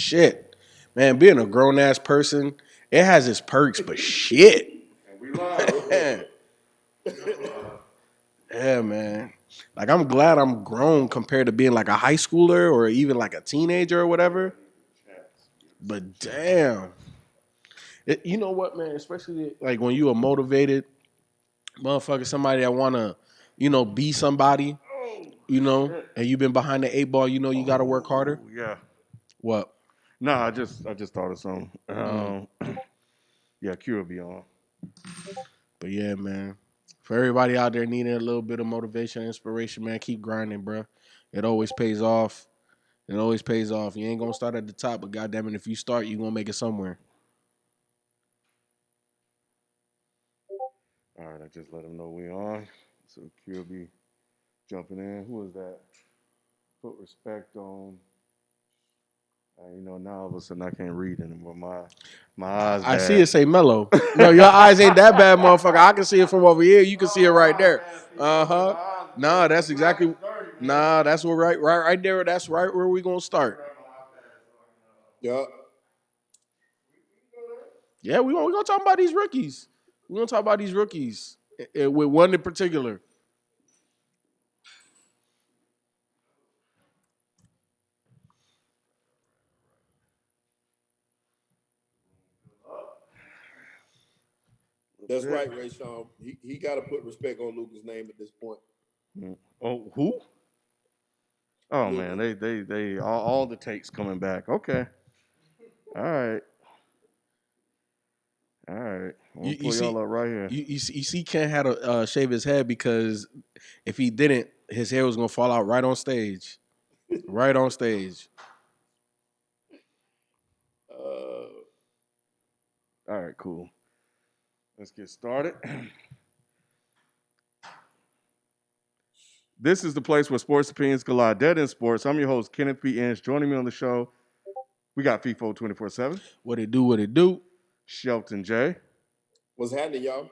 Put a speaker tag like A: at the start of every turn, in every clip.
A: shit. Man, being a grown ass person, it has its perks, but shit.
B: And we live.
A: Yeah, man. Like I'm glad I'm grown compared to being like a high schooler or even like a teenager or whatever. But damn. You know what, man? Especially like when you are motivated, motherfucker, somebody that wanna, be somebody, and you've been behind the eight ball, you gotta work harder.
B: Yeah.
A: What?
B: No, I just thought of something. Yeah, Q will be on.
A: But yeah, man. For everybody out there needing a little bit of motivation, inspiration, man, keep grinding, bro. It always pays off. It always pays off. You ain't gonna start at the top, but goddamn it, if you start, you gonna make it somewhere.
B: All right, I just let him know we on. So Q will be jumping in. Who is that? Put respect on. Now all of a sudden I can't read anymore. My eyes
A: I
B: bad.
A: see it say mellow. No, your eyes ain't that bad, motherfucker. I can see it from over here. You can see it right there. Uh-huh. Nah, that's exactly. Nah, that's where right there. That's right where we gonna start.
C: Yeah.
A: Yeah, we gonna talk about these rookies. We gonna talk about these rookies with one in particular.
C: That's right, Ray Sean. He got to put respect on Luka's name at this point.
B: Oh, who? Oh
C: Luka.
B: man, they all the takes coming back. Okay. All right. All right. I'm gonna
A: You
B: pull
A: see,
B: y'all up right here.
A: you see, Ken had to shave his head because if he didn't, his hair was gonna fall out right on stage, right on stage.
B: All right, cool. Let's get started. This is the place where sports opinions collide. Dead in sports. I'm your host, Kenneth P. Inch. Joining me on the show, we got FIFO 24/7,
A: What it do? What it do?
B: Shelton J,
C: What's happening, y'all?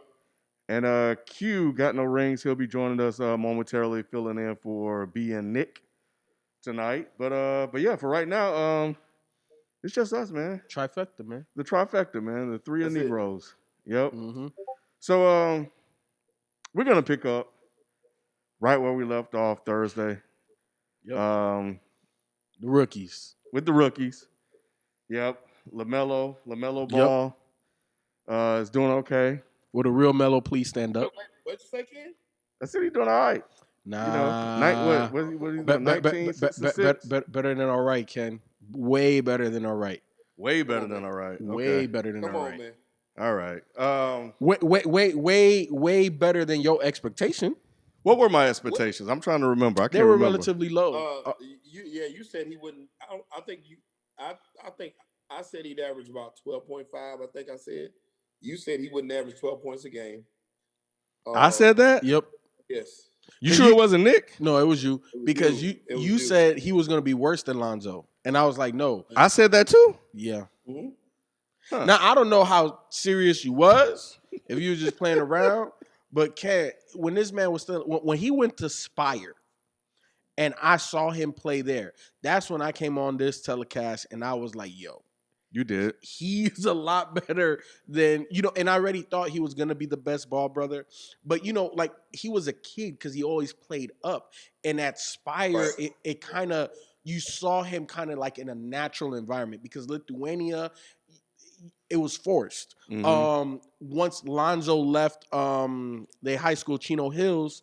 B: and Q got no rings. He'll be joining us momentarily, filling in for B and Nick tonight. But yeah, for right now, it's just us, man.
A: Trifecta, man.
B: The trifecta, man. The three of
C: That's it.
B: Negroes. Yep.
A: Mm-hmm.
B: So we're gonna pick up right where we left off Thursday.
A: Yep. The rookies.
B: With the rookies. Yep. LaMelo
A: Yep.
B: Ball is doing okay.
A: With a real mellow, please stand up.
C: What you say, Ken?
B: I said he's doing all right.
A: Nah.
B: What he's doing? 19, 6 and 6?
A: Better than all right, Ken. Way better than all right.
B: Way
C: Come
B: better
C: on,
B: than
C: man.
B: all right.
A: Way
B: Okay.
A: better than
C: Come
A: all
C: on,
A: right.
C: man.
B: All right.
A: Way better than your expectation.
B: What were my expectations? I'm trying to remember. I
A: They
B: can't
A: were
B: remember.
A: relatively low.
C: You said he wouldn't. I think I said he'd average about 12.5. I think I said. You said he wouldn't average 12 points a game.
B: I said that?
A: Yep.
C: Yes.
B: You sure it wasn't Nick?
A: No, it was you because
C: It was
A: you said he was going to be worse than Lonzo, and I was like, no.
B: I said that too?
A: Yeah.
C: Mm-hmm.
B: Huh.
A: Now I don't know how serious you was if you was just playing around, but Ken, when this man was still when he went to Spire, and I saw him play there, that's when I came on this telecast, and I was like, yo.
B: You did.
A: He's a lot better than, and I already thought he was going to be the best ball brother. But, like he was a kid because he always played up. And at Spire,
C: Right.
A: it kind of, you saw him kind of like in a natural environment because Lithuania, it was forced.
B: Mm-hmm.
A: Once Lonzo left the high school, Chino Hills,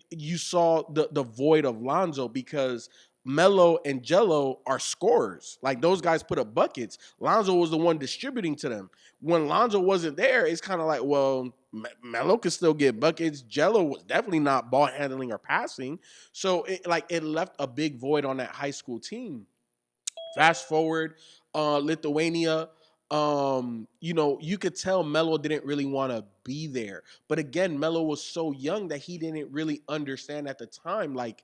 A: you saw the void of Lonzo because Melo and Jello are scorers. Like those guys put up buckets. Lonzo was the one distributing to them. When Lonzo wasn't there, it's kind of like, well, Melo could still get buckets. Jello was definitely not ball handling or passing. So it left a big void on that high school team. Fast forward, Lithuania. You could tell Melo didn't really want to be there. But again, Melo was so young that he didn't really understand at the time, like,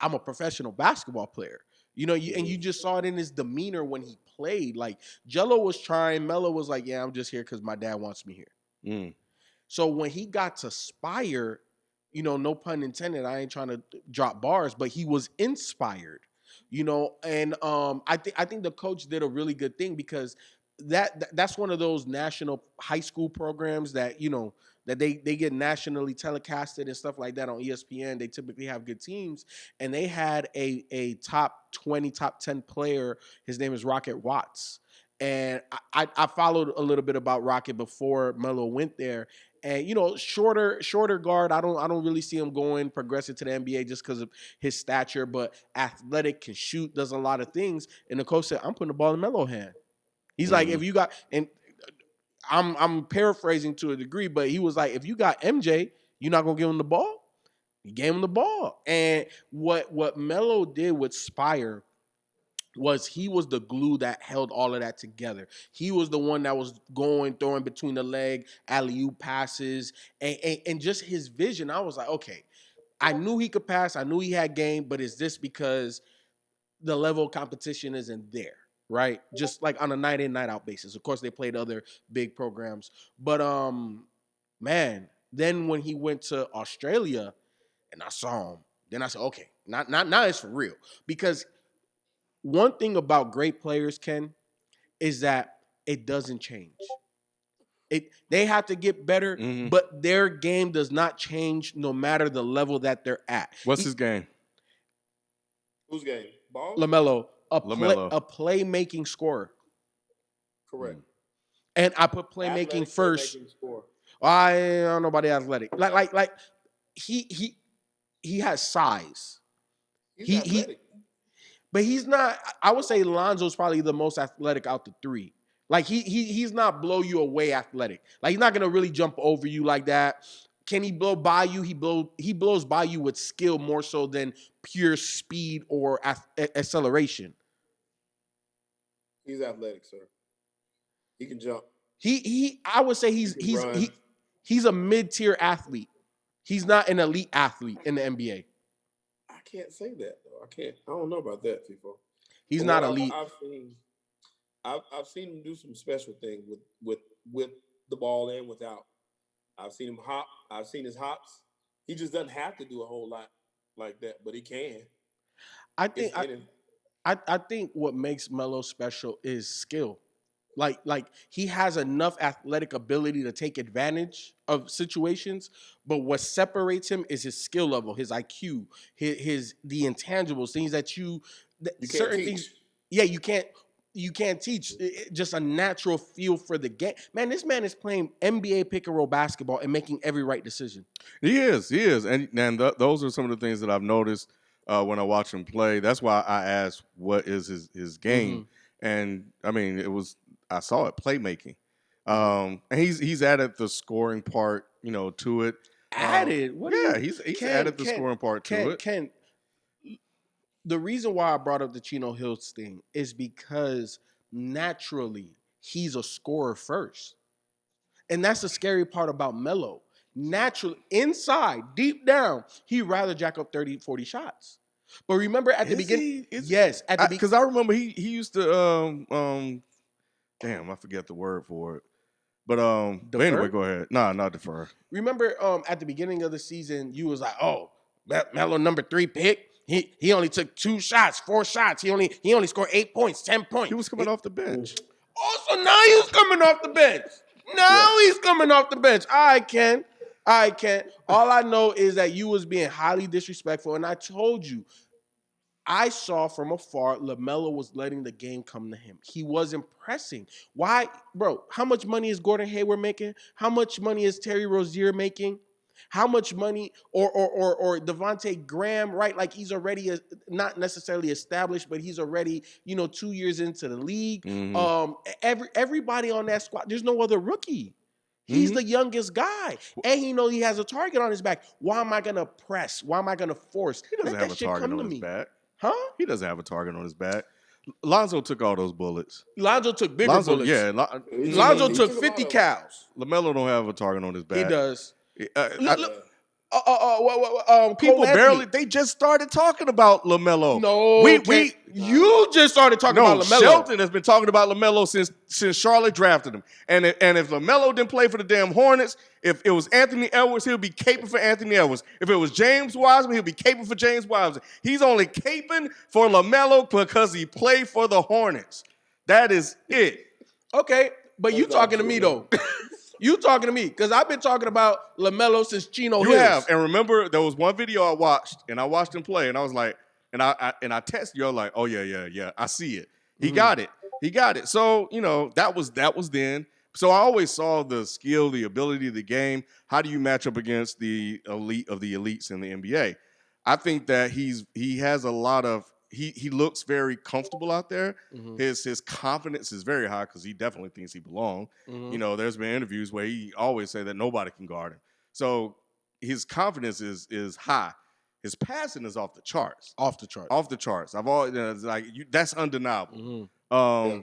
A: I'm a professional basketball player. And you just saw it in his demeanor when he played. Like, Jello was trying. Melo was like, yeah, I'm just here because my dad wants me here.
B: Mm.
A: So when he got to Spire, no pun intended, I ain't trying to drop bars, but he was inspired. And I think the coach did a really good thing because that's one of those national high school programs that that they get nationally telecasted and stuff like that on ESPN. They typically have good teams, and they had a top 20, top 10 player. His name is Rocket Watts. And I followed a little bit about Rocket before Melo went there. And shorter guard. I don't really see him progressing to the NBA just because of his stature, but athletic, can shoot, does a lot of things. And the coach said, "I'm putting the ball in Melo's hand." He's like, if you got, and I'm paraphrasing to a degree, but he was like, if you got MJ, you're not gonna give him the ball. He gave him the ball. And what Melo did with Spire was he was the glue that held all of that together. He was the one that was throwing between the leg, alley-oop passes, and just his vision. I was like, okay, I knew he could pass. I knew he had game, but is this because the level of competition isn't there, right? Just like on a night in, night out basis. Of course, they played other big programs. But man, then when he went to Australia and I saw him, then I said, okay, now it's for real. Because one thing about great players, Ken, is that it doesn't change. They have to get better, but their game does not change no matter the level that they're at.
B: What's his game?
C: Whose game? Ball?
A: LaMelo,
B: LaMelo.
A: a playmaking scorer.
C: Correct.
A: And I put playmaking
C: Athletic
A: first.
C: playmaking score.
A: I don't know about the athletic. Like he has size.
C: He's athletic.
A: But he's not. I would say Lonzo's probably the most athletic out the three. Like he's not blow you away athletic. Like he's not gonna really jump over you like that. Can he blow by you? He blows by you with skill more so than pure speed or acceleration.
C: He's athletic, sir. He can jump.
A: I would say he's a mid-tier athlete. He's not an elite athlete in the NBA.
C: I can't say that though. I don't know about that, Tifo.
A: He's not elite.
C: I've seen him do some special things with the ball and without. I've seen him hop. I've seen his hops. He just doesn't have to do a whole lot like that, but he can.
A: I think what makes Melo special is skill. Like he has enough athletic ability to take advantage of situations, but what separates him is his skill level, his IQ, the intangibles, things that you
C: can't
A: certain
C: teach.
A: things. Yeah, you can't teach. Just a natural feel for the game. Man, this man is playing NBA pick and roll basketball and making every right decision.
B: He is, and those are some of the things that I've noticed when I watch him play. That's why I asked, what is his game? And I mean, I saw it, playmaking. And he's added the scoring part, to it.
A: Added?
B: He's added the scoring part to it.
A: The reason why I brought up the Chino Hills thing is because naturally he's a scorer first. And that's the scary part about Melo. Naturally, inside, deep down, he'd rather jack up 30, 40 shots. But remember at the beginning, yes, at the beginning,
B: because I remember he used to damn, I forget the word for it. But anyway, go ahead. Nah, not defer.
A: Remember at the beginning of the season, you was like, oh, Melo number 3 pick. He only took 2 shots, 4 shots. He only scored 8 points, 10 points.
B: He was coming off the bench.
A: Also, now he's coming off the bench. He's coming off the bench. I can't. All I know is that you was being highly disrespectful, and I told you, I saw from afar LaMelo was letting the game come to him. He wasn't pressing. Why, bro? How much money is Gordon Hayward making? How much money is Terry Rozier making? How much money or Devontae Graham, right? Like he's already not necessarily established, but he's already 2 years into the league. Everybody on that squad, there's no other rookie. He's the youngest guy, and he knows he has a target on his back. Why am I gonna press? Why am I gonna force?
B: He doesn't have a target on his back.
A: Huh?
B: He doesn't have a target on his back. Lonzo took all those bullets.
A: Lonzo took bigger bullets.
B: Yeah,
A: Lonzo took 50 cows.
B: LaMelo don't have a target on his back.
A: He does.
B: People
A: Cole
B: barely.
A: Anthony.
B: They just started talking about LaMelo.
A: No, you just started talking
B: No,
A: about LaMelo.
B: Shelton has been talking about LaMelo since Charlotte drafted him. And if LaMelo didn't play for the damn Hornets, if it was Anthony Edwards, he'll be caping for Anthony Edwards. If it was James Wiseman, he'll be caping for James Wiseman. He's only caping for LaMelo because he played for the Hornets. That is it.
A: Okay, but you talking to me though. You talking to me because I've been talking about LaMelo since Chino Hills.
B: You have, and remember there was one video I watched, and I watched him play, and I was like, and I texted you, I was like, oh yeah, I see it. He got it. So that was then. So I always saw the skill, the ability of the game. How do you match up against the elite of the elites in the NBA? I think that he has a lot of. He looks very comfortable out there. Mm-hmm. His confidence is very high because he definitely thinks he belongs. Mm-hmm. There's been interviews where he always say that nobody can guard him. So his confidence is high. His passing is off the charts.
A: Off the charts.
B: I've always that's undeniable. Mm-hmm.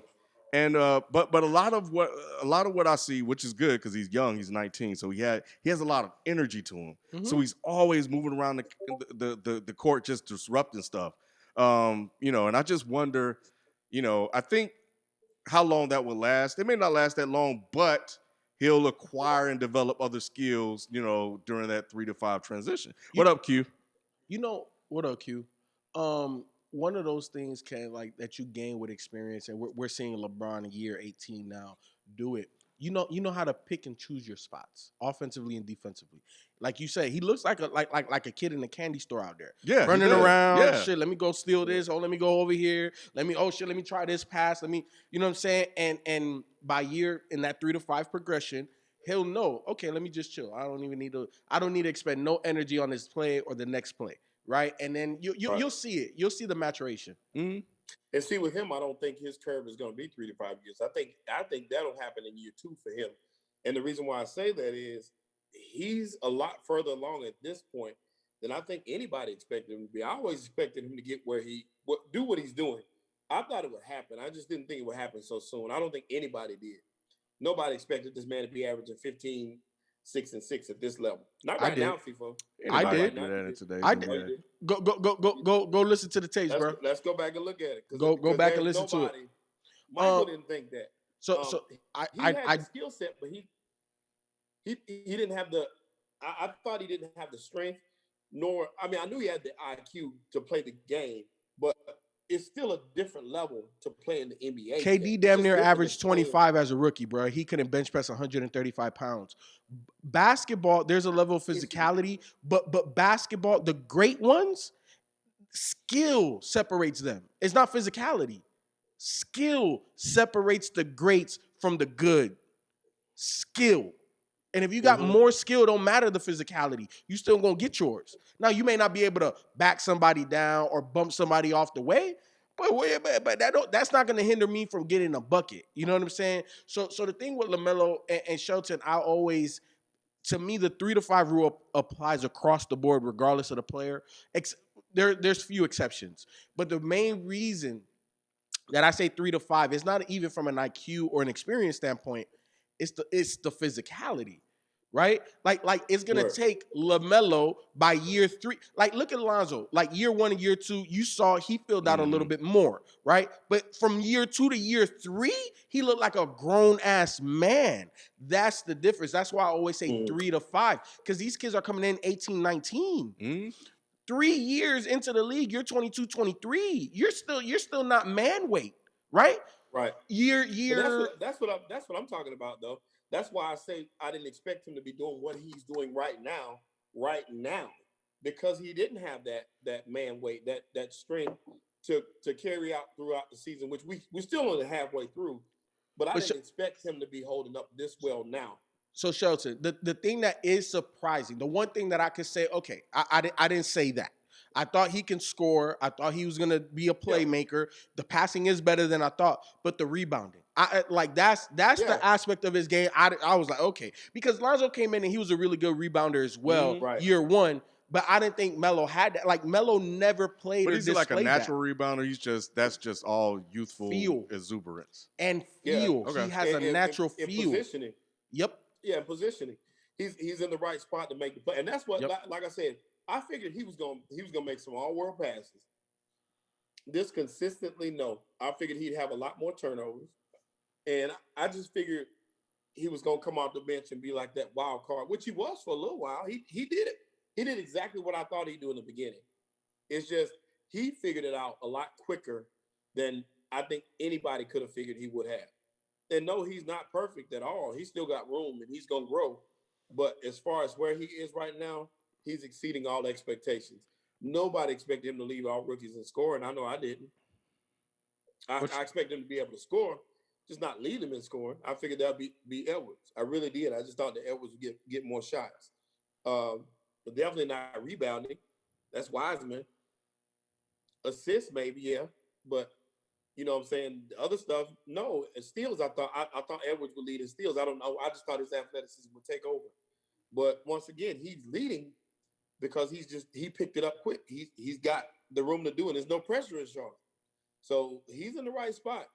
B: But a lot of what I see, which is good because he's young, he's 19, so he has a lot of energy to him. Mm-hmm. So he's always moving around the court, just disrupting stuff. And I just wonder, I think how long that will last. It may not last that long, but he'll acquire and develop other skills, during that 3 to 5 transition. What up, Q?
A: What up, Q? One of those things that you gain with experience, and we're seeing LeBron in year 18 now do it. You know how to pick and choose your spots, offensively and defensively. Like you say, he looks like a kid in a candy store out there.
B: Yeah,
A: running around. Yeah. Shit, let me go steal this. Oh, let me go over here. Let me try this pass. You know what I'm saying? And by year in that 3 to 5 progression, he'll know, okay, let me just chill. I don't need to expend no energy on this play or the next play. Right? And then you'll see it. You'll see the maturation.
C: Mm-hmm. And see, with him, I don't think his curve is going to be 3 to 5 years. I think that'll happen in year 2 for him. And the reason why I say that is he's a lot further along at this point than I think anybody expected him to be. I always expected him to get where do what he's doing. I thought it would happen. I just didn't think it would happen so soon. I don't think anybody did. Nobody expected this man to be averaging 15, 6 and 6 at this level. Not right now, FIFO.
A: I did. I did. Go listen to the tapes, bro.
C: Let's go back and look at it.
A: Go back and listen to it.
C: Michael didn't think that. He had
A: the
C: skill set, but he didn't have the. I thought he didn't have the strength. I knew he had the IQ to play the game, but it's still a different level to play in the NBA.
A: KD damn near averaged 25 as a rookie, bro. He couldn't bench press 135 pounds. Basketball, there's a level of physicality, but basketball, the great ones, skill separates them. It's not physicality. Skill separates the greats from the good. Skill. And if you got more skill, don't matter the physicality. You still gonna get yours. Now, you may not be able to back somebody down or bump somebody off the way, but that's not gonna hinder me from getting a bucket. You know what I'm saying? So the thing with LaMelo and Shelton, to me, the 3 to 5 rule applies across the board, regardless of the player. There's few exceptions, but the main reason that I say 3 to 5 is not even from an IQ or an experience standpoint. It's the physicality, right? Like it's gonna take LaMelo by year 3. Like, look at Lonzo. Like, year 1 and year 2, you saw he filled out a little bit more, right? But from year 2 to year 3, he looked like a grown ass man. That's the difference. That's why I always say 3 to 5, because these kids are coming in 18, 19. 3 years into the league, you're 22, 23. You're still not man weight, right?
C: Right.
A: Year.
C: That's what I'm talking about, though. That's why I say I didn't expect him to be doing what he's doing right now, because he didn't have that man weight, that strength to carry out throughout the season, which we're still only halfway through. But I didn't expect him to be holding up this well now.
A: So, Shelton, the thing that is surprising, the one thing that I could say, okay, I didn't say that. I thought he can score. I thought he was going to be a playmaker. Yeah. The passing is better than I thought, but the rebounding, that's the aspect of his game. I was like, okay, because Lonzo came in and he was a really good rebounder as well, year 1. But I didn't think Melo had that. Like, Melo never played.
B: But is he like a natural rebounder? That's just all youthful exuberance
A: and feel.
B: Yeah. Okay.
A: He has a natural feel.
C: Positioning.
A: Yep.
C: Yeah, positioning. he's in the right spot to make the play, and that's what,
A: Yep.
C: like I said, I figured he was gonna make some all world passes. This consistently, no, I figured he'd have a lot more turnovers, and I just figured he was gonna come off the bench and be like that wild card, which he was for a little while. He did it. He did exactly what I thought he'd do in the beginning. It's just he figured it out a lot quicker than I think anybody could have figured he would have. And no, he's not perfect at all. He's still got room and he's gonna grow. But as far as where he is right now, he's exceeding all expectations. Nobody expected him to lead all rookies in scoring. I know I didn't. I expected him to be able to score, just not lead him in scoring. I figured that'd be Edwards. I really did. I just thought that Edwards would get more shots. But definitely not rebounding. That's Wiseman. Assists, maybe, yeah. But you know what I'm saying? The other stuff, no. And steals, I thought Edwards would lead in steals. I don't know. I just thought his athleticism would take over. But once again, he's leading because he picked it up quick. He's got the room to do it. There's no pressure in Charlotte. So he's in the right spot.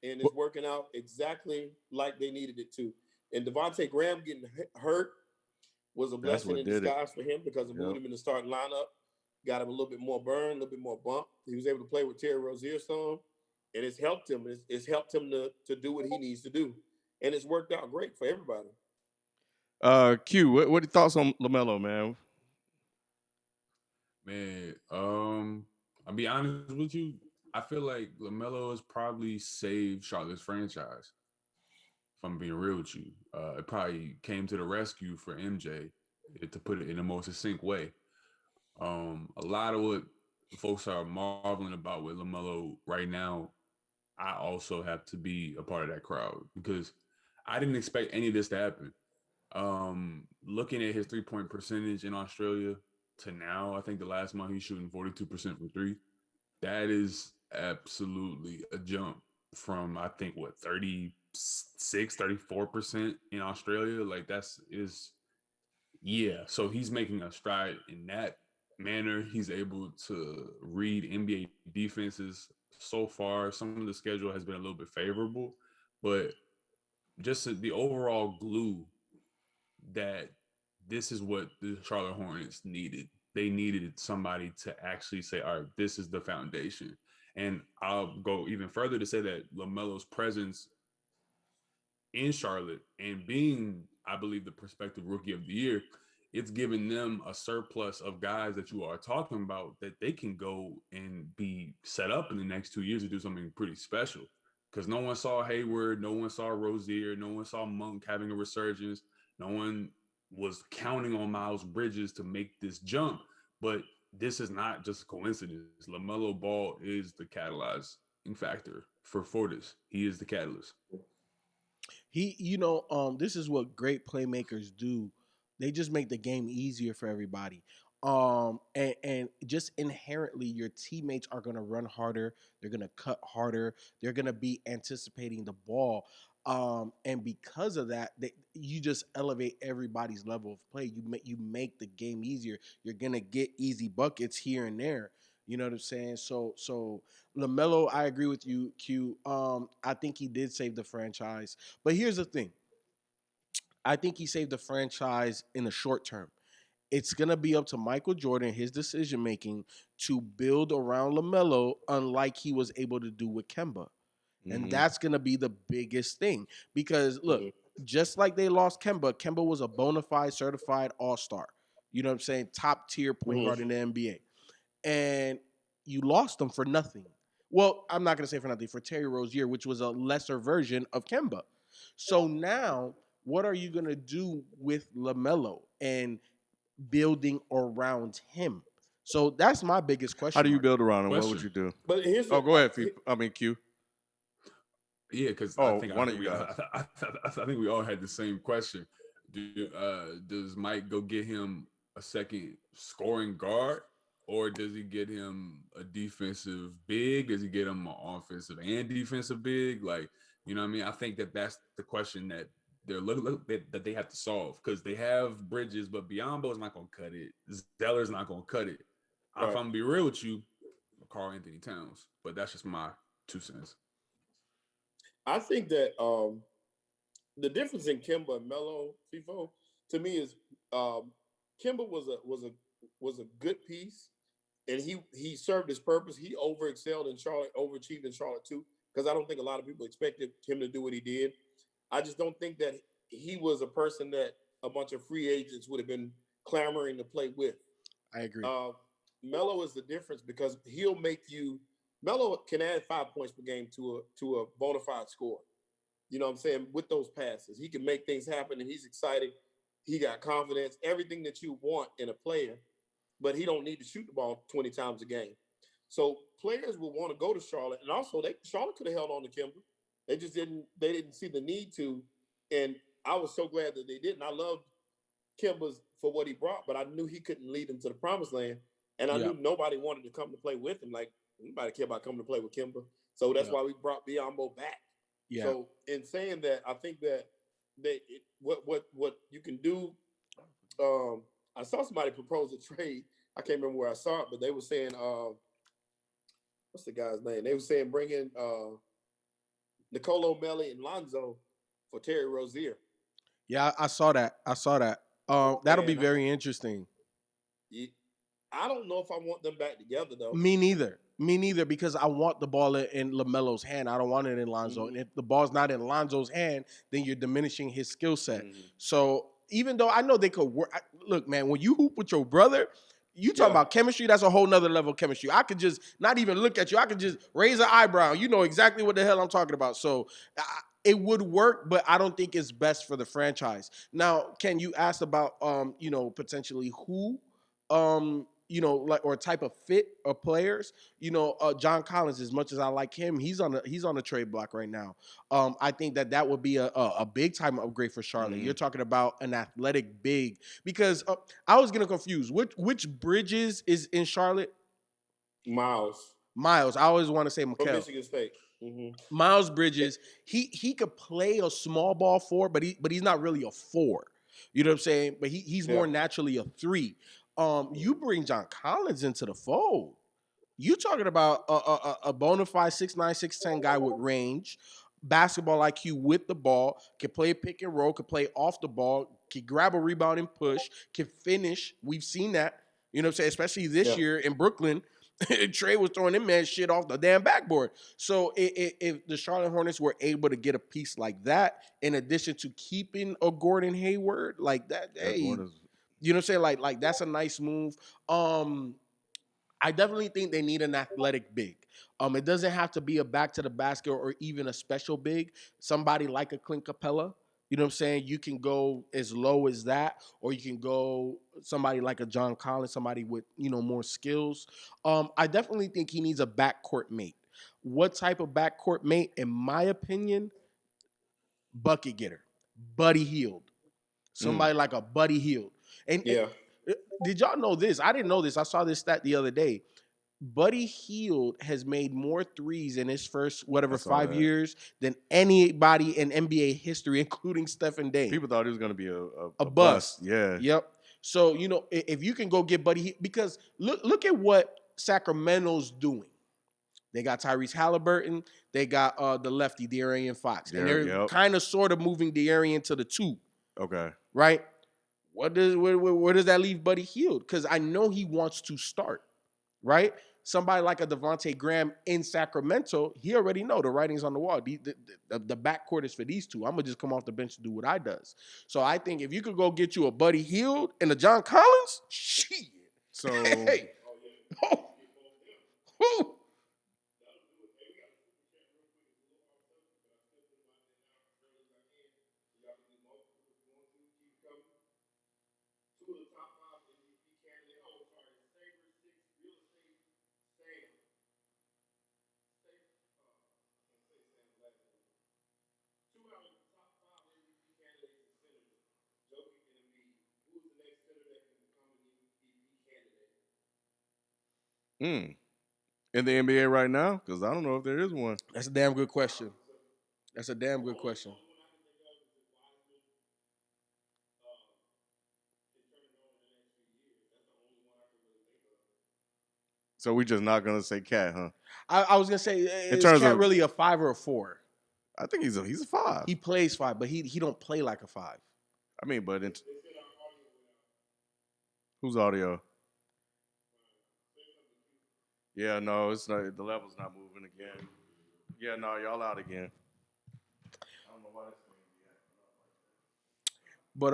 C: And it's working out exactly like they needed it to. And Devontae Graham getting hurt was a
B: That's
C: blessing
B: what
C: in
B: did it.
C: disguise for him because it
B: Yep.
C: moved him in the starting lineup, got him a little bit more burn, a little bit more bump. He was able to play with Terry Rozier some, and it's helped him. It's helped him to do what he needs to do. And it's worked out great for everybody.
B: Q, what are your thoughts on LaMelo, man?
D: Man, I'll be honest with you. I feel like LaMelo has probably saved Charlotte's franchise. If I'm being real with you, it probably came to the rescue for MJ, to put it in the most succinct way. A lot of what folks are marveling about with LaMelo right now, I also have to be a part of that crowd because I didn't expect any of this to happen. Looking at his 3-point percentage in Australia to now, I think the last month he's shooting 42% from three. That is absolutely a jump from, I think, what, 36, 34% in Australia. Like yeah. So he's making a stride in that manner. He's able to read NBA defenses so far. Some of the schedule has been a little bit favorable, but just the overall glue that this is what the Charlotte Hornets needed. They needed somebody to actually say, all right, this is the foundation. And I'll go even further to say that LaMelo's presence in Charlotte and being, I believe, the prospective rookie of the year, it's given them a surplus of guys that you are talking about that they can go and be set up in the next 2 years to do something pretty special. Because no one saw Hayward, no one saw Rozier, no one saw Monk having a resurgence, no one was counting on Miles Bridges to make this jump. But this is not just a coincidence. LaMelo Ball is the catalyzing factor for this. He is the catalyst.
A: This is what great playmakers do. They just make the game easier for everybody. And just inherently, your teammates are gonna run harder. They're gonna cut harder. They're gonna be anticipating the ball. And because of that, you just elevate everybody's level of play. You make the game easier. You're gonna get easy buckets here and there. You know what I'm saying? So LaMelo, I agree with you, Q. I think he did save the franchise. But here's the thing. I think he saved the franchise in the short term. It's going to be up to Michael Jordan, his decision making, to build around LaMelo, unlike he was able to do with Kemba. And that's going to be the biggest thing. Because, look, just like they lost Kemba, Kemba was a bona fide, certified all-star. You know what I'm saying? Top tier point guard in the NBA. And you lost him for nothing. Well, I'm not going to say for nothing, for Terry Rozier, which was a lesser version of Kemba. So now, what are you going to do with LaMelo and building around him? So that's my biggest question.
B: How do you
A: mark.
B: build around him? What would you do?
C: But here's
B: go ahead. Q.
D: Yeah, because
B: Oh,
D: I think
B: one of you guys.
D: I think we all had the same question. Does Mike go get him a second scoring guard, or does he get him a defensive big? Does he get him an offensive and defensive big? Like, you know what I mean? I think that's the question that they're that they have to solve, because they have Bridges, but Biyombo's not going to cut it. Zeller's not going to cut it. If I'm going to be real with you, Karl Anthony Towns, but that's just my 2 cents.
C: I think that the difference in Kemba and Melo, FIFO, to me is Kimba was a good piece, and he served his purpose. He overexcelled in Charlotte, overachieved in Charlotte too, because I don't think a lot of people expected him to do what he did. I just don't think that he was a person that a bunch of free agents would have been clamoring to play with.
A: I agree.
C: Melo is the difference because he'll make you. Melo can add 5 points per game to a bona fide score. You know what I'm saying? With those passes, he can make things happen, and he's exciting. He got confidence, everything that you want in a player, but he don't need to shoot the ball 20 times a game. So players will want to go to Charlotte, and also Charlotte could have held on to Kimber. They just didn't. They didn't see the need to, and I was so glad that they didn't. I loved Kimber's for what he brought, but I knew he couldn't lead them to the promised land, and I knew nobody wanted to come to play with him. Like nobody care about coming to play with Kimber, so that's why we brought Biombo back. Yeah. So in saying that, I think that what you can do. I saw somebody propose a trade. I can't remember where I saw it, but they were saying, what's the guy's name? They were saying bring in Nicolo Melli and Lonzo for Terry Rozier.
A: Yeah, I saw that. That'll be very interesting.
C: I don't know if I want them back together though.
A: Me neither, because I want the ball in LaMelo's hand. I don't want it in Lonzo. Mm-hmm. And if the ball's not in Lonzo's hand, then you're diminishing his skill set. Mm-hmm. So even though I know they could work, look, man, when you hoop with your brother, you talk about chemistry, that's a whole nother level of chemistry. I could just not even look at you. I could just raise an eyebrow. You know exactly what the hell I'm talking about. So it would work, but I don't think it's best for the franchise. Now, Ken, you asked about, potentially who, like, or type of fit of players. John Collins, as much as I like him, he's on the trade block right now. I think that would be a big time upgrade for Charlotte. Mm-hmm. You're talking about an athletic big, because I was getting confused. Which Bridges is in Charlotte?
C: Miles.
A: I always want to say Mikal.
C: From Michigan State. Mm-hmm.
A: Miles Bridges, he could play a small ball four, but he's not really a four. You know what I'm saying? But he's more naturally a three. You bring John Collins into the fold. You talking about a bona fide 6'9", 6'10" guy with range, basketball IQ with the ball, can play pick and roll, can play off the ball, can grab a rebound and push, can finish. We've seen that. You know what I'm saying? Especially this year in Brooklyn. Trey was throwing them man shit off the damn backboard. So if the Charlotte Hornets were able to get a piece like that, in addition to keeping a Gordon Hayward, like that, hey, you know what I'm saying? Like that's a nice move. I definitely think they need an athletic big. It doesn't have to be a back to the basket or even a special big. Somebody like a Clint Capella. You know what I'm saying? You can go as low as that, or you can go somebody like a John Collins, somebody with, more skills. I definitely think he needs a backcourt mate. What type of backcourt mate? In my opinion, bucket getter, Buddy Hield. Somebody like a Buddy Hield. And did y'all know this? I didn't know this. I saw this stat the other day. Buddy Hield has made more threes in his first 5 years than anybody in NBA history, including Stephen Dame.
B: People thought he was going to be a
A: bust.
B: Yeah.
A: Yep. So, if you can go get Buddy Hield, because look at what Sacramento's doing. They got Tyrese Halliburton. They got the lefty, De'Aaron Fox. And they're kind of sort of moving De'Aaron to the 2.
B: Okay.
A: Right? Where does that leave Buddy Hield? Because I know he wants to start. Right? Somebody like a Devontae Graham in Sacramento, he already know the writing's on the wall. The backcourt is for these two. I'm going to just come off the bench and do what I does. So I think if you could go get you a Buddy Hield and a John Collins, shit.
B: So,
A: hey. Oh.
B: In the NBA right now? Because I don't know if there is one.
A: That's a damn good question.
B: So we just not going to say Cat, huh?
A: I was going to say, is Cat really a 5 or a 4?
B: I think he's a 5.
A: He plays 5, but he don't play like a 5.
B: I mean, but Whose audio? Yeah, no, it's not. The level's not moving again. Yeah, no, y'all out again. I don't know why this thing
A: But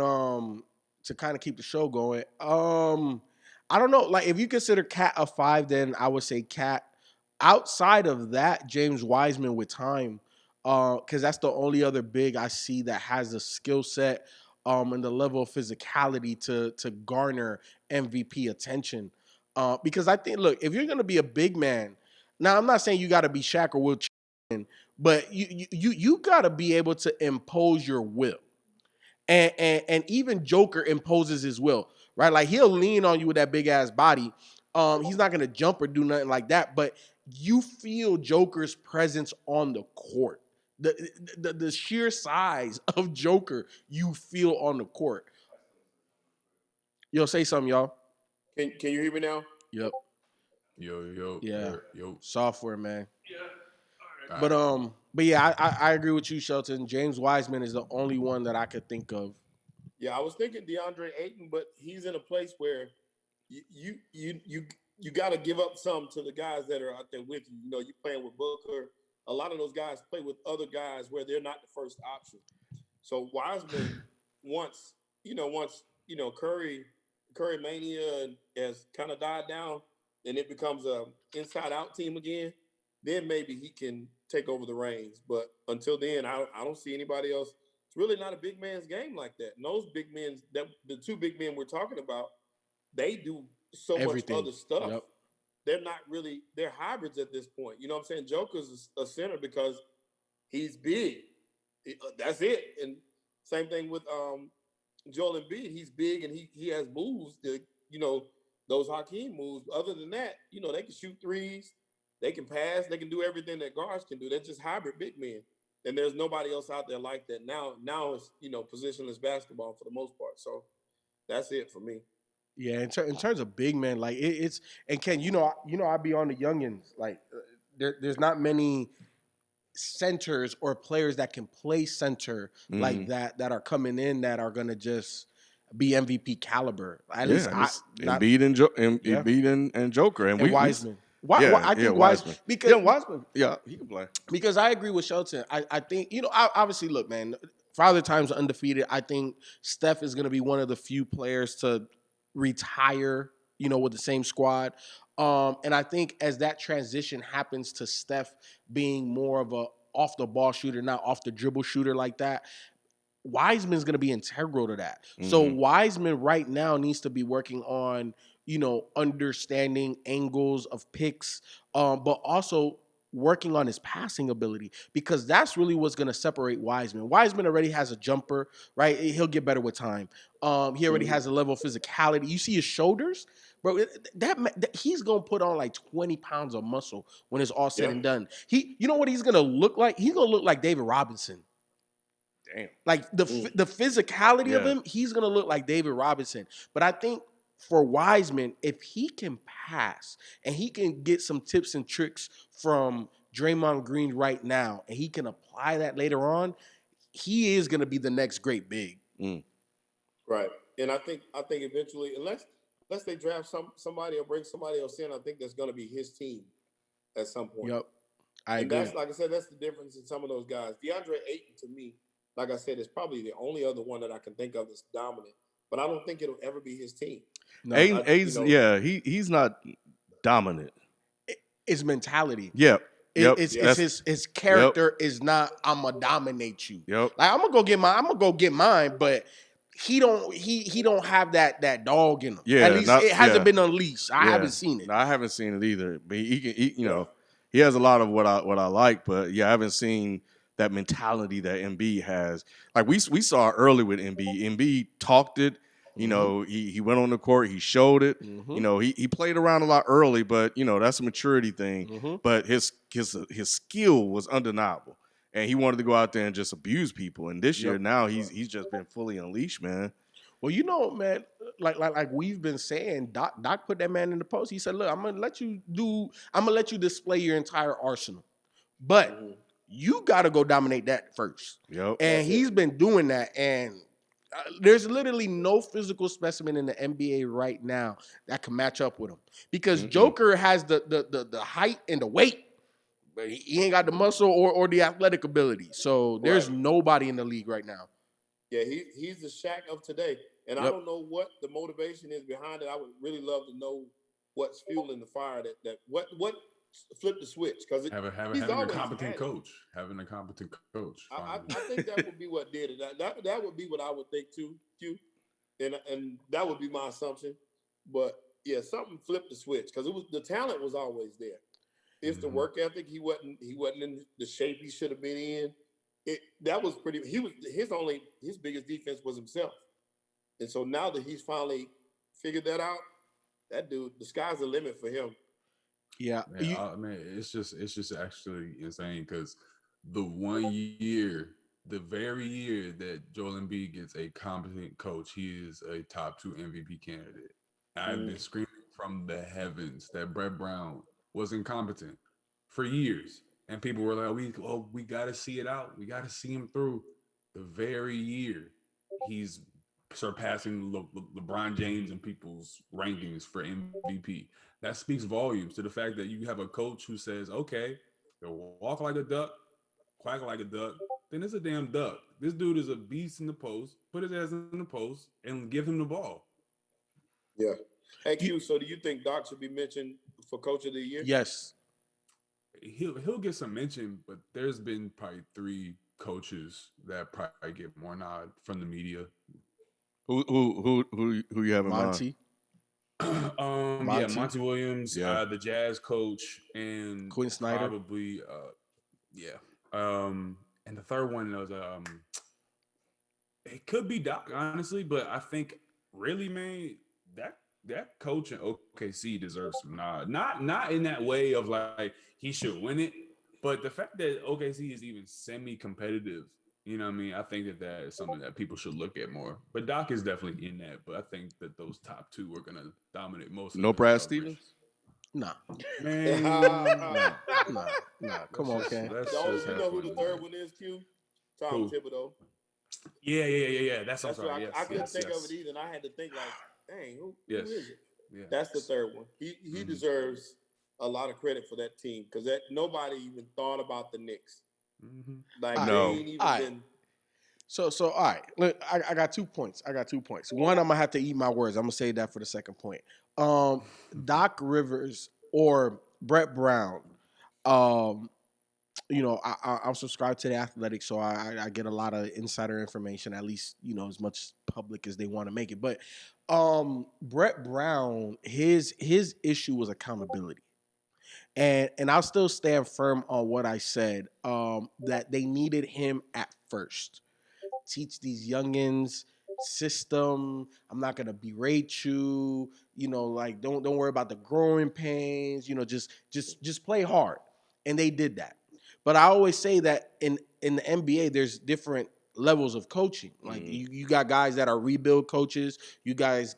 A: to kind of keep the show going, I don't know. Like if you consider Cat a 5, then I would say Cat. Outside of that, James Wiseman with time, because that's the only other big I see that has the skill set, and the level of physicality to garner MVP attention. Because I think, look, if you're gonna be a big man, now I'm not saying you got to be Shaq or Will Chamberlain, but you got to be able to impose your will. And even Joker imposes his will, right? Like he'll lean on you with that big ass body. He's not gonna jump or do nothing like that, but you feel Joker's presence on the court. The sheer size of Joker you feel on the court. Yo, say something, y'all.
C: Can you hear me now?
A: Yep. Yeah.
D: Yo.
A: Software, man.
D: All
A: But
D: right.
A: but yeah, I agree with you, Shelton. James Wiseman is the only one that I could think of.
C: Yeah, I was thinking DeAndre Ayton, but he's in a place where you got to give up some to the guys that are out there with you. You know, you playing with Booker. A lot of those guys play with other guys where they're not the first option. So Wiseman, once Curry mania has kind of died down, and it becomes a inside out team again, then maybe he can take over the reins. But until then, I don't see anybody else. It's really not a big man's game like that. And those big men, that the two big men we're talking about, they do so
A: Everything.
C: much other stuff.
A: Yep.
C: They're not really, they're hybrids at this point. You know what I'm saying? Joker's a center because he's big. That's it. And same thing with Joel Embiid. He's big and he has moves, those Hakeem moves. Other than that, they can shoot threes, they can pass, they can do everything that guards can do. They're just hybrid big men. And there's nobody else out there like that. Now it's, positionless basketball for the most part. So that's it for me.
A: Yeah, in terms of big men, like it's and Ken, I be on the youngins. Like there's not many centers or players that can play center like that are coming in that are gonna just be MVP caliber. At least
B: Embiid and Joker and
A: Wiseman.
B: Why
A: Wiseman
B: Wiseman he can play
A: because I agree with Shelton. I think obviously look, man. Father Time's undefeated. I think Steph is gonna be one of the few players to retire, with the same squad. And I think as that transition happens to Steph being more of a off the ball shooter, not off the dribble shooter like that, Wiseman's going to be integral to that. Mm-hmm. So Wiseman right now needs to be working on, understanding angles of picks, but also working on his passing ability because that's really what's going to separate Wiseman. Wiseman already has a jumper, right? He'll get better with time. He already has a level of physicality. You see his shoulders, bro. That he's going to put on like 20 pounds of muscle when it's all said and done. You know what he's going to look like? He's going to look like David Robinson.
B: Damn.
A: Like the physicality of him, he's going to look like David Robinson. But I think for Wiseman, if he can pass and he can get some tips and tricks from Draymond Green right now, and he can apply that later on, he is going to be the next great big.
C: Right. And I think eventually, unless they draft somebody or bring somebody else in, I think that's going to be his team at some point.
A: Yep. I agree.
C: That's, like I said, that's the difference in some of those guys. DeAndre Ayton, to me, like I said, is probably the only other one that I can think of that's dominant. But I don't think it'll ever be his team.
B: No, he's not dominant.
A: It's mentality.
B: Yep.
A: It's his character is not I'm gonna dominate you.
B: Yep.
A: Like I'm gonna go get mine, but he don't have that dog in him.
B: Yeah.
A: At least it hasn't been unleashed. I haven't seen it.
B: No, I haven't seen it either. But he has a lot of what I like, but I haven't seen that mentality that Embiid has. Like we saw early with Embiid. Embiid talked it. He went on the court. He showed it. Mm-hmm. He played around a lot early, but that's a maturity thing. Mm-hmm. But his skill was undeniable, and he wanted to go out there and just abuse people. And this year, now he's just been fully unleashed, man.
A: Well, man, like we've been saying, Doc put that man in the post. He said, "Look, I'm gonna let you display your entire arsenal, but you got to go dominate that first."
B: Yep.
A: And he's been doing that, and There's literally no physical specimen in the NBA right now that can match up with him because Joker has the height and the weight, but he ain't got the muscle or the athletic ability. So there's nobody in the league right now.
C: Yeah, he's the Shaq of today. And I don't know what the motivation is behind it. I would really love to know what's fueling the fire. What flipped the switch, because
D: having a competent coach. Having a competent coach.
C: I think that would be what did it. That would be what I would think too, Q. And that would be my assumption. But yeah, something flipped the switch, because the talent was always there. It's the work ethic. He wasn't in the shape he should have been in. That was pretty. His biggest defense was himself. And so now that he's finally figured that out, that dude, the sky's the limit for him.
A: Yeah,
D: it's just actually insane, because the very year that Joel Embiid gets a competent coach, he is a top 2 MVP candidate. I've been screaming from the heavens that Brett Brown was incompetent for years, and people were like, "We got to see it out. We got to see him through." The very year he's surpassing LeBron James and people's rankings for MVP. That speaks volumes to the fact that you have a coach who says, "Okay, they'll walk like a duck, quack like a duck, then it's a damn duck. This dude is a beast in the post. Put his ass in the post and give him the ball."
C: Yeah. Hey, Q, so do you think Doc should be mentioned for Coach of the Year?
A: Yes.
D: He'll get some mention, but there's been probably 3 coaches that probably get more nod from the media.
B: Who you have in
A: Monty.
B: mind?
D: Monty Williams, the Jazz coach, and
A: Quinn Snyder.
D: Probably, and the third one was it could be Doc, honestly, but I think really, man, that coach in OKC deserves some nod. Not in that way of like he should win it, but the fact that OKC is even semi-competitive, you know what I mean? I think that is something that people should look at more. But Doc is definitely in that, but I think that those top 2 are going to dominate most.
B: No Brad Stevens?
A: Nah.
D: Man.
A: Nah. Come on, Ken.
C: You know who the third one is, Q? Tom Thibodeau.
D: Yeah. That's
C: right. I couldn't think of it either, and I had to think like, dang, who is it?
D: Yeah.
C: That's the third one. He deserves a lot of credit for that team, because nobody even thought about the Knicks. Like they ain't even been.
A: So all right. Look, I got 2 points. One, I'm gonna have to eat my words. I'm gonna say that for the second point. Doc Rivers or Brett Brown. I'm subscribed to the Athletic, so I get a lot of insider information, at least, as much public as they want to make it. But Brett Brown, his issue was accountability. And I'll still stand firm on what I said, that they needed him at first. Teach these youngins system. I'm not gonna berate you. Like don't worry about the growing pains. Just play hard. And they did that. But I always say that in the NBA, there's different levels of coaching. Like you got guys that are rebuild coaches. You got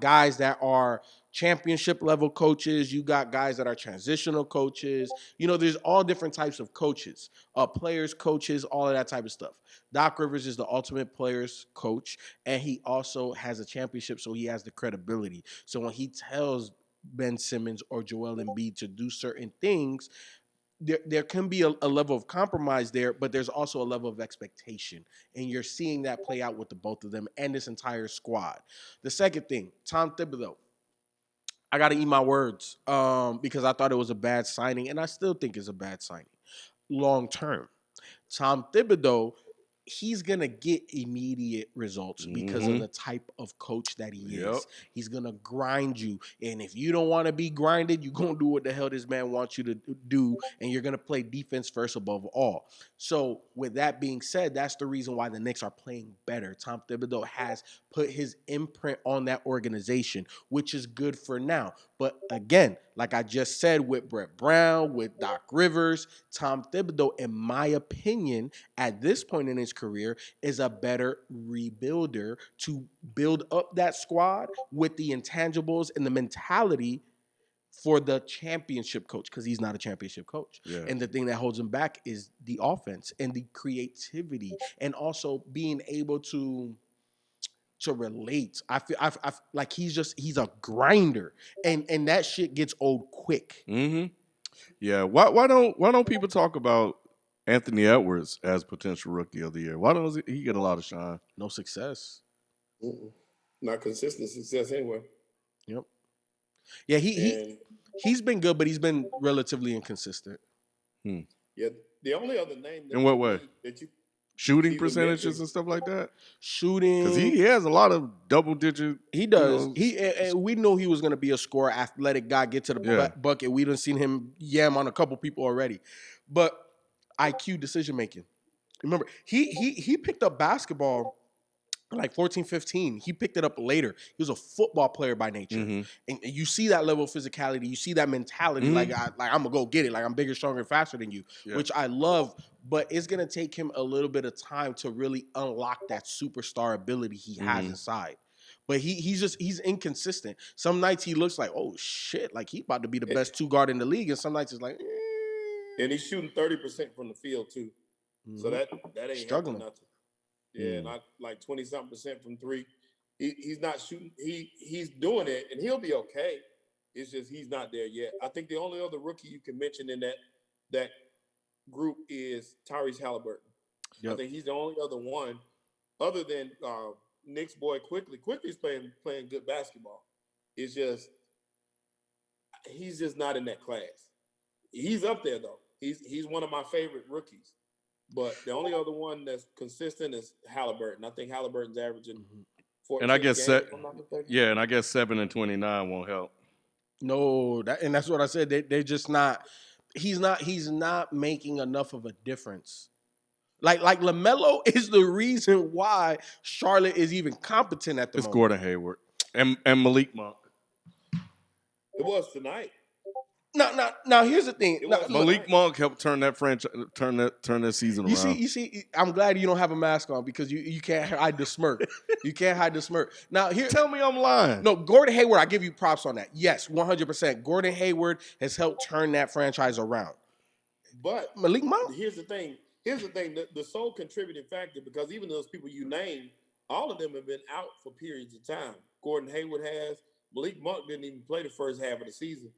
A: guys that are championship level coaches. You got guys that are transitional coaches. There's all different types of coaches, players, coaches, all of that type of stuff. Doc Rivers is the ultimate players coach, and he also has a championship, so he has the credibility. So when he tells Ben Simmons or Joel Embiid to do certain things, there can be a level of compromise there, but there's also a level of expectation. And you're seeing that play out with the both of them and this entire squad. The second thing, Tom Thibodeau. I got to eat my words because I thought it was a bad signing, and I still think it's a bad signing long term. Tom Thibodeau, he's going to get immediate results because of the type of coach that he is. He's going to grind you. And if you don't want to be grinded, you're going to do what the hell this man wants you to do. And you're going to play defense first above all. So with that being said, that's the reason why the Knicks are playing better. Tom Thibodeau has put his imprint on that organization, which is good for now. But again, like I just said with Brett Brown, with Doc Rivers, Tom Thibodeau, in my opinion, at this point in his career, is a better rebuilder to build up that squad with the intangibles and the mentality for the championship coach because he's not a championship coach.
B: Yeah.
A: And the thing that holds him back is the offense and the creativity and also being able to relate. I feel like he's a grinder and that shit gets old quick.
B: Mm-hmm. Yeah. Why don't people talk about Anthony Edwards as potential rookie of the year? Why doesn't he get a lot of shine?
A: No success.
C: Not consistent success anyway.
A: Yep. Yeah, he's been good, but he's been relatively inconsistent.
C: Yeah, the only other name that
B: in what way?
C: That you
B: shooting percentages and stuff like that?
A: Shooting.
B: Because he has a lot of double digit.
A: He does. And we knew he was going to be a scorer, athletic guy, get to the bucket. We done seen him yam on a couple people already. But IQ decision making. Remember, he picked up basketball like 14, 15. He picked it up later. He was a football player by nature.
B: Mm-hmm.
A: And you see that level of physicality. You see that mentality.
B: Mm-hmm.
A: Like I'm going to go get it. Like I'm bigger, stronger, and faster than you, which I love. But it's going to take him a little bit of time to really unlock that superstar ability he has inside. But he's inconsistent. Some nights he looks like, oh, shit, like he about to be the best two guard in the league. And some nights it's like,
C: And he's shooting 30% from the field, too. Mm-hmm. So that ain't
A: struggling.
C: Nothing. Yeah, not like 20-something% from three. He's not shooting. He's doing it, and he'll be okay. It's just he's not there yet. I think the only other rookie you can mention in that group is Tyrese Halliburton. Yep. I think he's the only other one, other than Knicks boy Quickly. Quickly's playing good basketball. It's just he's just not in that class. He's up there though. He's one of my favorite rookies. But the only other one that's consistent is Halliburton. I think Halliburton's averaging 14
B: and I guess
C: games,
B: and I guess 7 and 29 won't help.
A: No, and that's what I said. They're just not. He's not making enough of a difference. Like LaMelo is the reason why Charlotte is even competent at the moment.
B: It's Gordon Hayward and Malik Monk.
C: It was tonight.
A: Now here's the thing.
B: Malik Monk helped turn that franchise, turn that season around.
A: You see. I'm glad you don't have a mask on because you can't hide the smirk. You can't hide the smirk. Now here,
B: tell me I'm lying.
A: No, Gordon Hayward. I give you props on that. Yes, 100%. Gordon Hayward has helped turn that franchise around.
C: But
A: Malik Monk.
C: Here's the thing. The sole contributing factor, because even those people you named, all of them have been out for periods of time. Gordon Hayward has. Malik Monk didn't even play the first half of the season.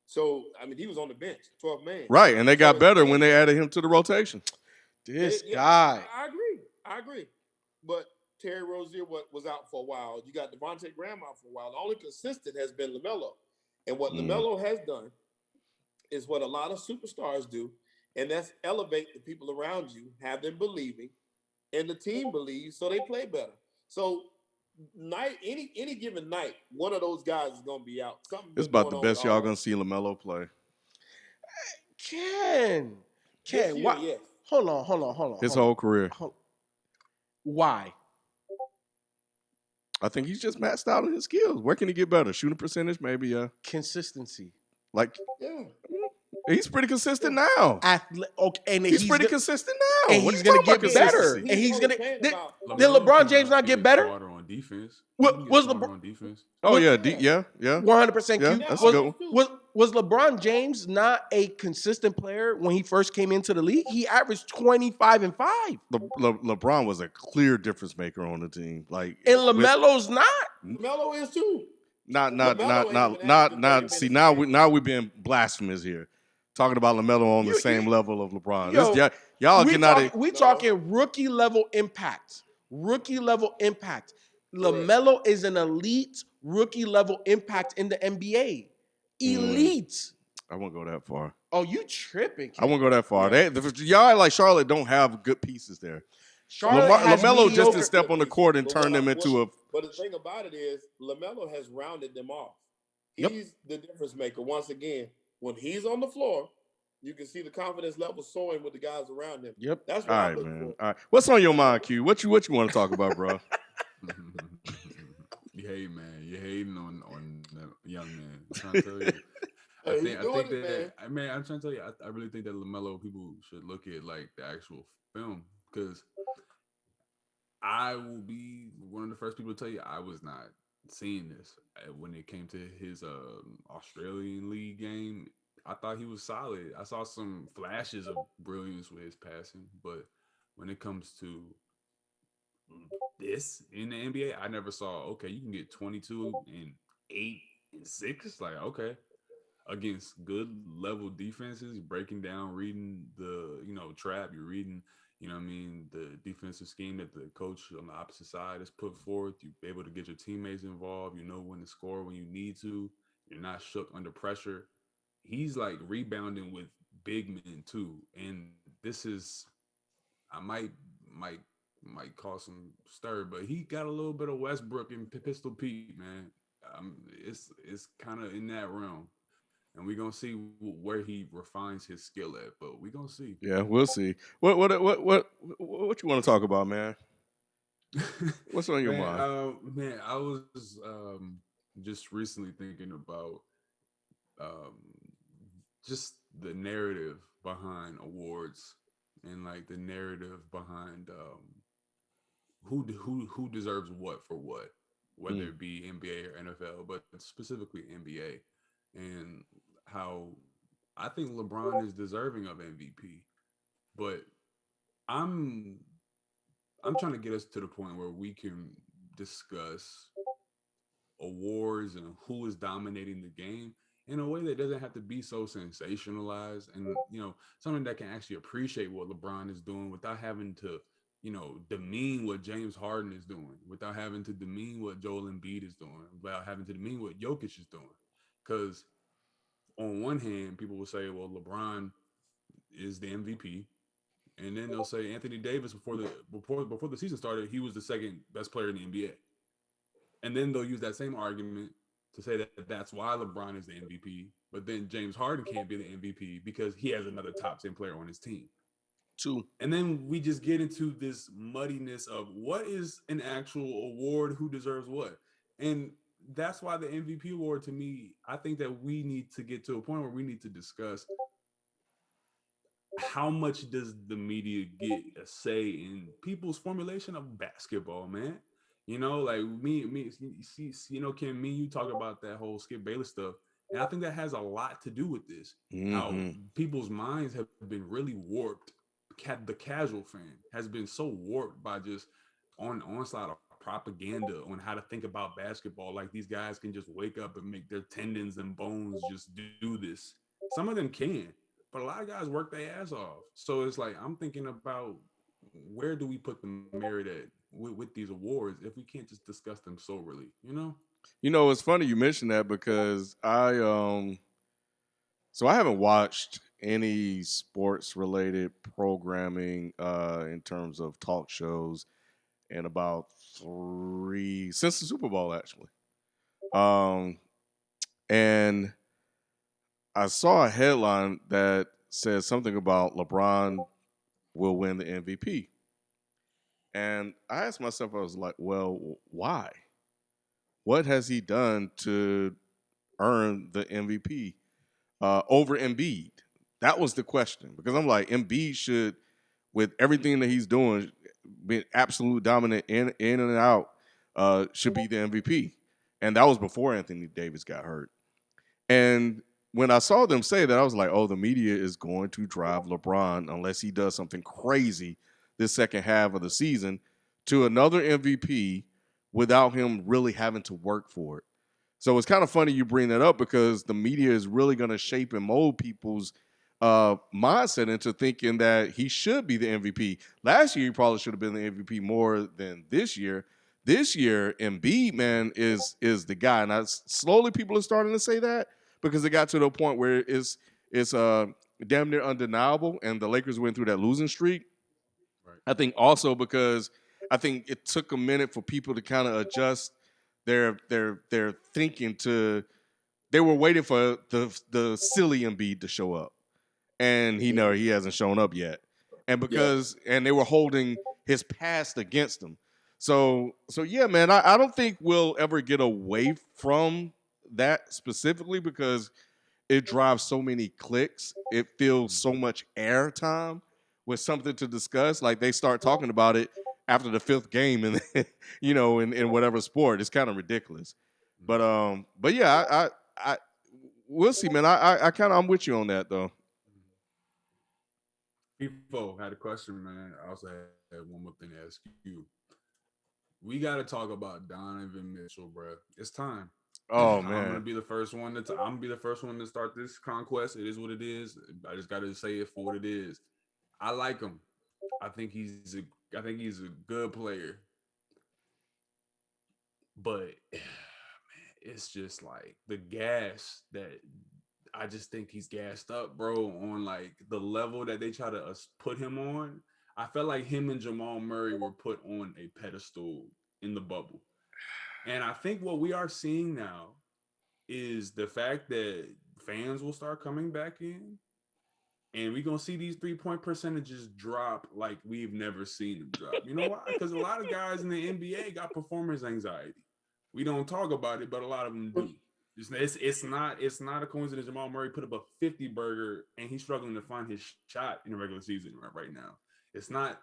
C: So, I mean, he was on the bench, 12 man.
B: Right, and they got better when they added him to the rotation.
A: This guy.
C: I agree. But Terry Rozier was out for a while. You got Devontae Graham out for a while. The only consistent has been LaMelo. And what LaMelo has done is what a lot of superstars do, and that's elevate the people around you, have them believing, and the team believes, so they play better. So, any given night, one of those guys is gonna be out.
B: It's about the best y'all gonna see LaMelo play.
A: Ken, why? Yes. Hold on.
B: His whole career.
A: Why?
B: I think he's just maxed out on his skills. Where can he get better? Shooting percentage, maybe. Yeah.
A: Consistency.
B: He's pretty consistent now.
A: And
B: he's pretty consistent now.
A: And he's going to get better. And he's going to. Did LeBron James not get better?
D: On defense.
A: Was LeBron on
D: defense?
B: Oh yeah,
A: 100%.
B: Yeah, that's good.
A: Was LeBron James not a consistent player when he first came into the league? He averaged 25 and 5.
B: LeBron was a clear difference maker on the team. Like,
A: and LaMelo's not.
C: LaMelo is too.
B: Not. See, now we're being blasphemous here. Talking about LaMelo on the same level of LeBron. Y'all cannot.
A: We talking rookie level impact. LaMelo is an elite rookie level impact in the NBA. Elite.
B: I won't go that far.
A: Oh, you tripping? Kid.
B: I won't go that far. Y'all like Charlotte don't have good pieces there. LaMelo just didn't step on the court and turn them into a.
C: But the thing about it is, LaMelo has rounded them off. He's the difference maker. Once again, when he's on the floor, you can see the confidence level soaring with the guys around him.
A: Yep.
C: That's what I'm looking for.
B: All right. What's on your mind, Q? What you want to talk about, bro?
D: You hate, man. You're hating on the young man. I'm trying to tell you. I'm trying to tell you, I really think that LaMelo people should look at like the actual film, because I will be one of the first people to tell you I was not seeing this when it came to his Australian League game. I thought he was solid. I saw some flashes of brilliance with his passing, but when it comes to this in the NBA, I never saw. Okay, you can get 22 and 8 and 6. Like okay, against good level defenses, breaking down, reading the trap. You're reading, what I mean, the defensive scheme that the coach on the opposite side has put forth. You're able to get your teammates involved. You know when to score when you need to. You're not shook under pressure. He's like rebounding with big men too, and this is I might might cause some stir, but he got a little bit of Westbrook and Pistol Pete, man. It's kind of in that realm, and we're gonna see where he refines his skill at. But we're gonna see.
B: Yeah, we'll see. What you want to talk about, man? What's on your mind?
D: Man, I was just recently thinking about um, just the narrative behind awards and like the narrative behind who deserves what for what, whether it be NBA or NFL, but specifically NBA, and how I think LeBron is deserving of MVP, but I'm I'm trying to get us to the point where we can discuss awards and who is dominating the game in a way that doesn't have to be so sensationalized, and something that can actually appreciate what LeBron is doing without having to demean what James Harden is doing, without having to demean what Joel Embiid is doing, without having to demean what Jokic is doing. Because on one hand, people will say, well, LeBron is the MVP, and then they'll say Anthony Davis before the season started, he was the second best player in the NBA. And then they'll use that same argument to say that that's why LeBron is the MVP, but then James Harden can't be the MVP because he has another top 10 player on his team.
A: Two.
D: And then we just get into this muddiness of what is an actual award, who deserves what. And that's why the MVP award, to me, I think that we need to get to a point where we need to discuss how much does the media get a say in people's formulation of basketball, man? Like me, see, Kim, me, you talk about that whole Skip Bayless stuff, and I think that has a lot to do with this. How
B: Mm-hmm.
D: people's minds have been really warped. The casual fan has been so warped by just onslaught of propaganda on how to think about basketball. Like these guys can just wake up and make their tendons and bones just do this. Some of them can, but a lot of guys work their ass off. So it's like I'm thinking about where do we put the merit at with these awards if we can't just discuss them soberly?
B: It's funny you mentioned that because I haven't watched any sports related programming in terms of talk shows in about three since the Super Bowl actually. Um, and I saw a headline that said something about LeBron will win the MVP. And I asked myself, I was like, well, why? What has he done to earn the MVP over Embiid? That was the question because I'm like, Embiid should, with everything that he's doing, being absolute dominant in and out, should be the MVP. And that was before Anthony Davis got hurt. And when I saw them say that, I was like, oh, the media is going to drive LeBron unless he does something crazy this second half of the season to another MVP without him really having to work for it. So it's kind of funny you bring that up because the media is really going to shape and mold people's mindset into thinking that he should be the MVP. Last year, he probably should have been the MVP more than this year. This year, Embiid, man, is the guy. And slowly people are starting to say that because it got to the point where it's damn near undeniable, and the Lakers went through that losing streak.
D: Right.
B: I think also because I think it took a minute for people to kind of adjust their thinking to. They were waiting for the silly Embiid to show up, and he hasn't shown up yet, and they were holding his past against him. So yeah, man, I don't think we'll ever get away from that specifically because it drives so many clicks. It fills so much airtime with something to discuss. Like they start talking about it, after the 5th game and in whatever sport. It's kind of ridiculous. But yeah, I we'll see, man. I'm with you on that though.
D: FIFO had a question, man. I also had one more thing to ask you. We got to talk about Donovan Mitchell, bro. It's time.
B: Oh
D: I'm gonna
B: man,
D: be the first one I'm gonna be the first one to start this conquest. It is what it is. I just gotta say it for what it is. I like him. I think he's a good player. But man, it's just like the gas that I just think he's gassed up, bro, on like the level that they try to put him on. I felt like him and Jamal Murray were put on a pedestal in the bubble. And I think what we are seeing now is the fact that fans will start coming back in and we're going to see these 3-point percentages drop like we've never seen them drop. You know why? Because a lot of guys in the NBA got performance anxiety. We don't talk about it, but a lot of them do. It's not a coincidence Jamal Murray put up a 50 burger and he's struggling to find his shot in the regular season right now. It's not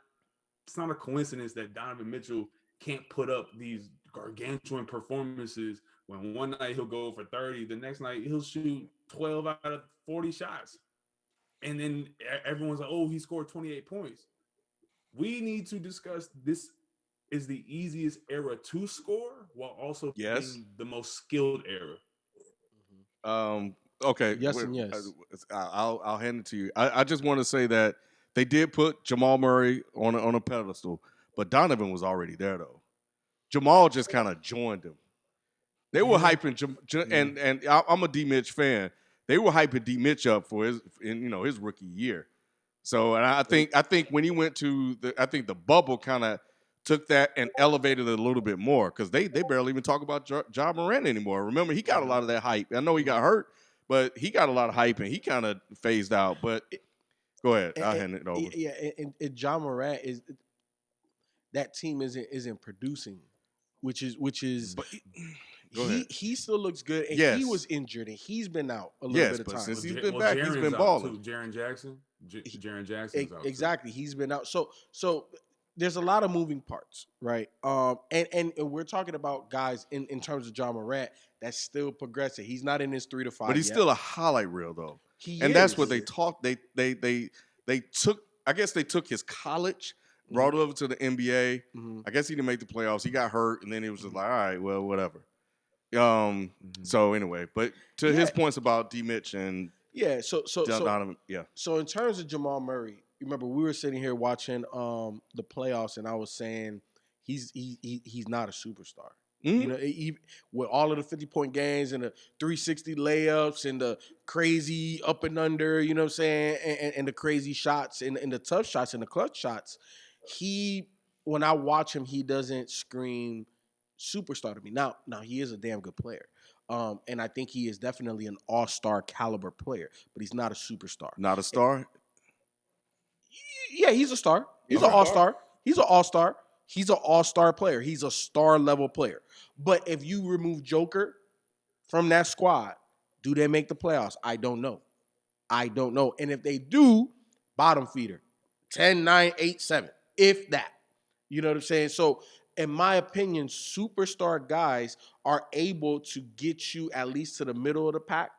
D: a coincidence that Donovan Mitchell can't put up these gargantuan performances when one night he'll go for 30, the next night he'll shoot 12 out of 40 shots. And then everyone's like, oh, he scored 28 points. We need to discuss this is the easiest era to score while also being the most skilled era.
B: Okay.
A: Yes and yes.
B: I'll hand it to you. I just want to say that they did put Jamal Murray on a pedestal, but Donovan was already there though. Jamal just kind of joined him. They were hyping, and I'm a D Mitch fan. They were hyping D Mitch up for his rookie year. So, and I think when he went to the bubble kind of took that and elevated it a little bit more because they barely even talk about Ja Morant anymore. Remember, he got a lot of that hype. I know he got hurt, but he got a lot of hype and he kind of phased out. But go ahead, I'll hand it over.
A: Yeah, and Ja Morant that team isn't producing, which is.
B: But,
A: he still looks good, and he was injured, and he's been out a little bit of time.
B: Since he's been back, he's been balling.
D: Jaren Jackson, Jaren Jackson's out
A: exactly. Too. He's been out. So there's a lot of moving parts, right? And we're talking about guys in terms of Ja Morant that's still progressing. He's not in his 3 to 5.
B: But he's still a highlight reel though,
A: and
B: that's what they talked. They took. I guess they took his college. Brought it over to the NBA. I guess he didn't make the playoffs. He got hurt, and then he was just like, all right, well, whatever. So anyway, but to his points about D Mitch and Donovan,
A: So in terms of Jamal Murray, remember we were sitting here watching the playoffs, and I was saying he's not a superstar. You know, with all of the 50-point games and the 360 layups and the crazy up and under, you know what I'm saying, and the crazy shots and the tough shots and the clutch shots, when I watch him, he doesn't scream superstar to me. Now he is a damn good player. And I think he is definitely an all-star caliber player, but he's not a superstar.
B: Not a star?
A: Yeah, he's a star. He's an all-star. He's an all-star. He's an all-star player. He's a star-level player. But if you remove Joker from that squad, do they make the playoffs? I don't know. And if they do, bottom feeder. 10, 9, 8, 7. If that. You know what I'm saying? So, in my opinion, superstar guys are able to get you at least to the middle of the pack.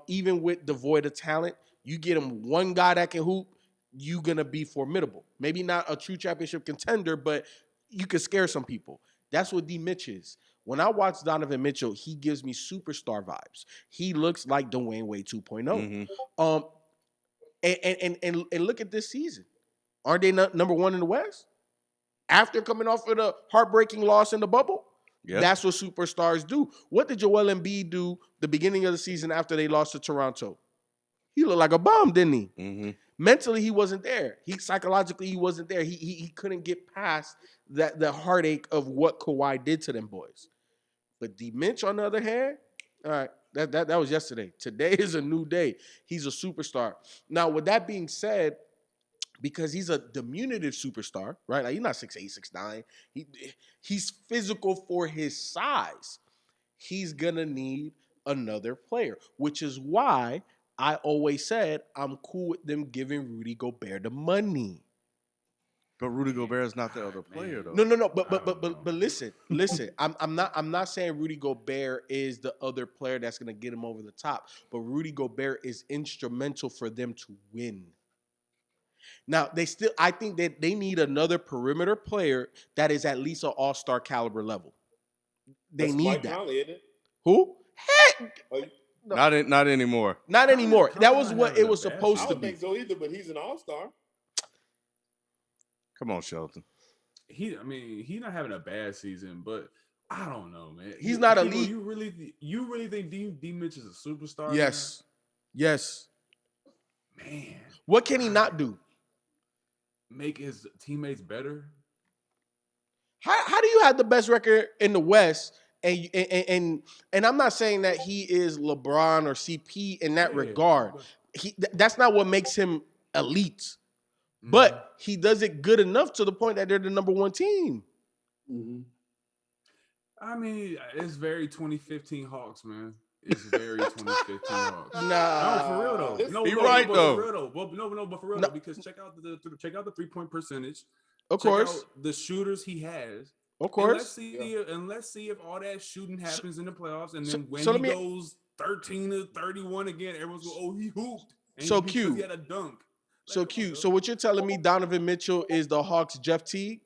A: Even with devoid of talent, you get them one guy that can hoop, you're going to be formidable. Maybe not a true championship contender, but you can scare some people. That's what D. Mitch is. When I watch Donovan Mitchell, he gives me superstar vibes. He looks like Dwayne Wade 2.0. And look at this season. Aren't they number one in the West? After coming off of the heartbreaking loss in the bubble? Yep. That's what superstars do. What did Joel Embiid do the beginning of the season after they lost to Toronto? He looked like a bum, didn't he? Mentally, he wasn't there. Psychologically, he wasn't there. He couldn't get past the heartache of what Kawhi did to them boys. But D. Mitch, on the other hand, all right, that was yesterday. Today is a new day. He's a superstar. Now, with that being said, because he's a diminutive superstar, right? Like he's not 6'8", 6'9". He's physical for his size. He's gonna need another player, which is why I always said I'm cool with them giving Rudy Gobert the money.
B: But Rudy Gobert is not the other player, though.
A: No. But
D: I don't know.
A: listen. I'm not saying Rudy Gobert is the other player that's gonna get him over the top. But Rudy Gobert is instrumental for them to win. Now I think that they need another perimeter player that is at least an all-star caliber level. They
C: That's
A: need
C: Mike
A: that.
C: Conley, isn't it?
A: Who? Heck,
C: Oh,
B: Not anymore.
A: not anymore.
D: Conley's
A: That was
D: not
A: what
D: having
A: it
D: a
A: was
D: bad
A: supposed
C: I
A: to
C: don't
A: be.
C: think so either, but he's an all-star.
B: Come on, Shelton.
D: He's not having a bad season, but I don't know, man.
A: He's not
D: Kimo,
A: elite.
D: You really think D Mitch is a superstar?
A: Yes. Yes.
D: Man.
A: What can he not do?
D: Make his teammates better?
A: How do you have the best record in the West? And I'm not saying that he is LeBron or CP in that regard. That's not what makes him elite. But he does it good enough to the point that they're the number one team.
C: Mm-hmm.
D: I mean, it's very 2015 Hawks, man. It's very 2015 Hawks.
A: Nah.
D: No, for real though. No,
B: He
D: no,
B: right,
D: but
B: though.
D: For real though. But for real
A: No.
D: though, because check out the 3-point percentage.
A: Of
D: Check
A: course.
D: out the shooters he has.
A: Of
D: And let's
A: course.
D: see if all that shooting happens in the playoffs, and then when
A: so
D: he
A: let me-
D: goes 13 to 31 again, everyone's going, "Oh, he hooped." And
A: So
D: because
A: cute.
D: he had a dunk.
A: So
D: Like,
A: cute.
D: come on,
A: So what you're telling me, Donovan Mitchell is the Hawks' Jeff Teague?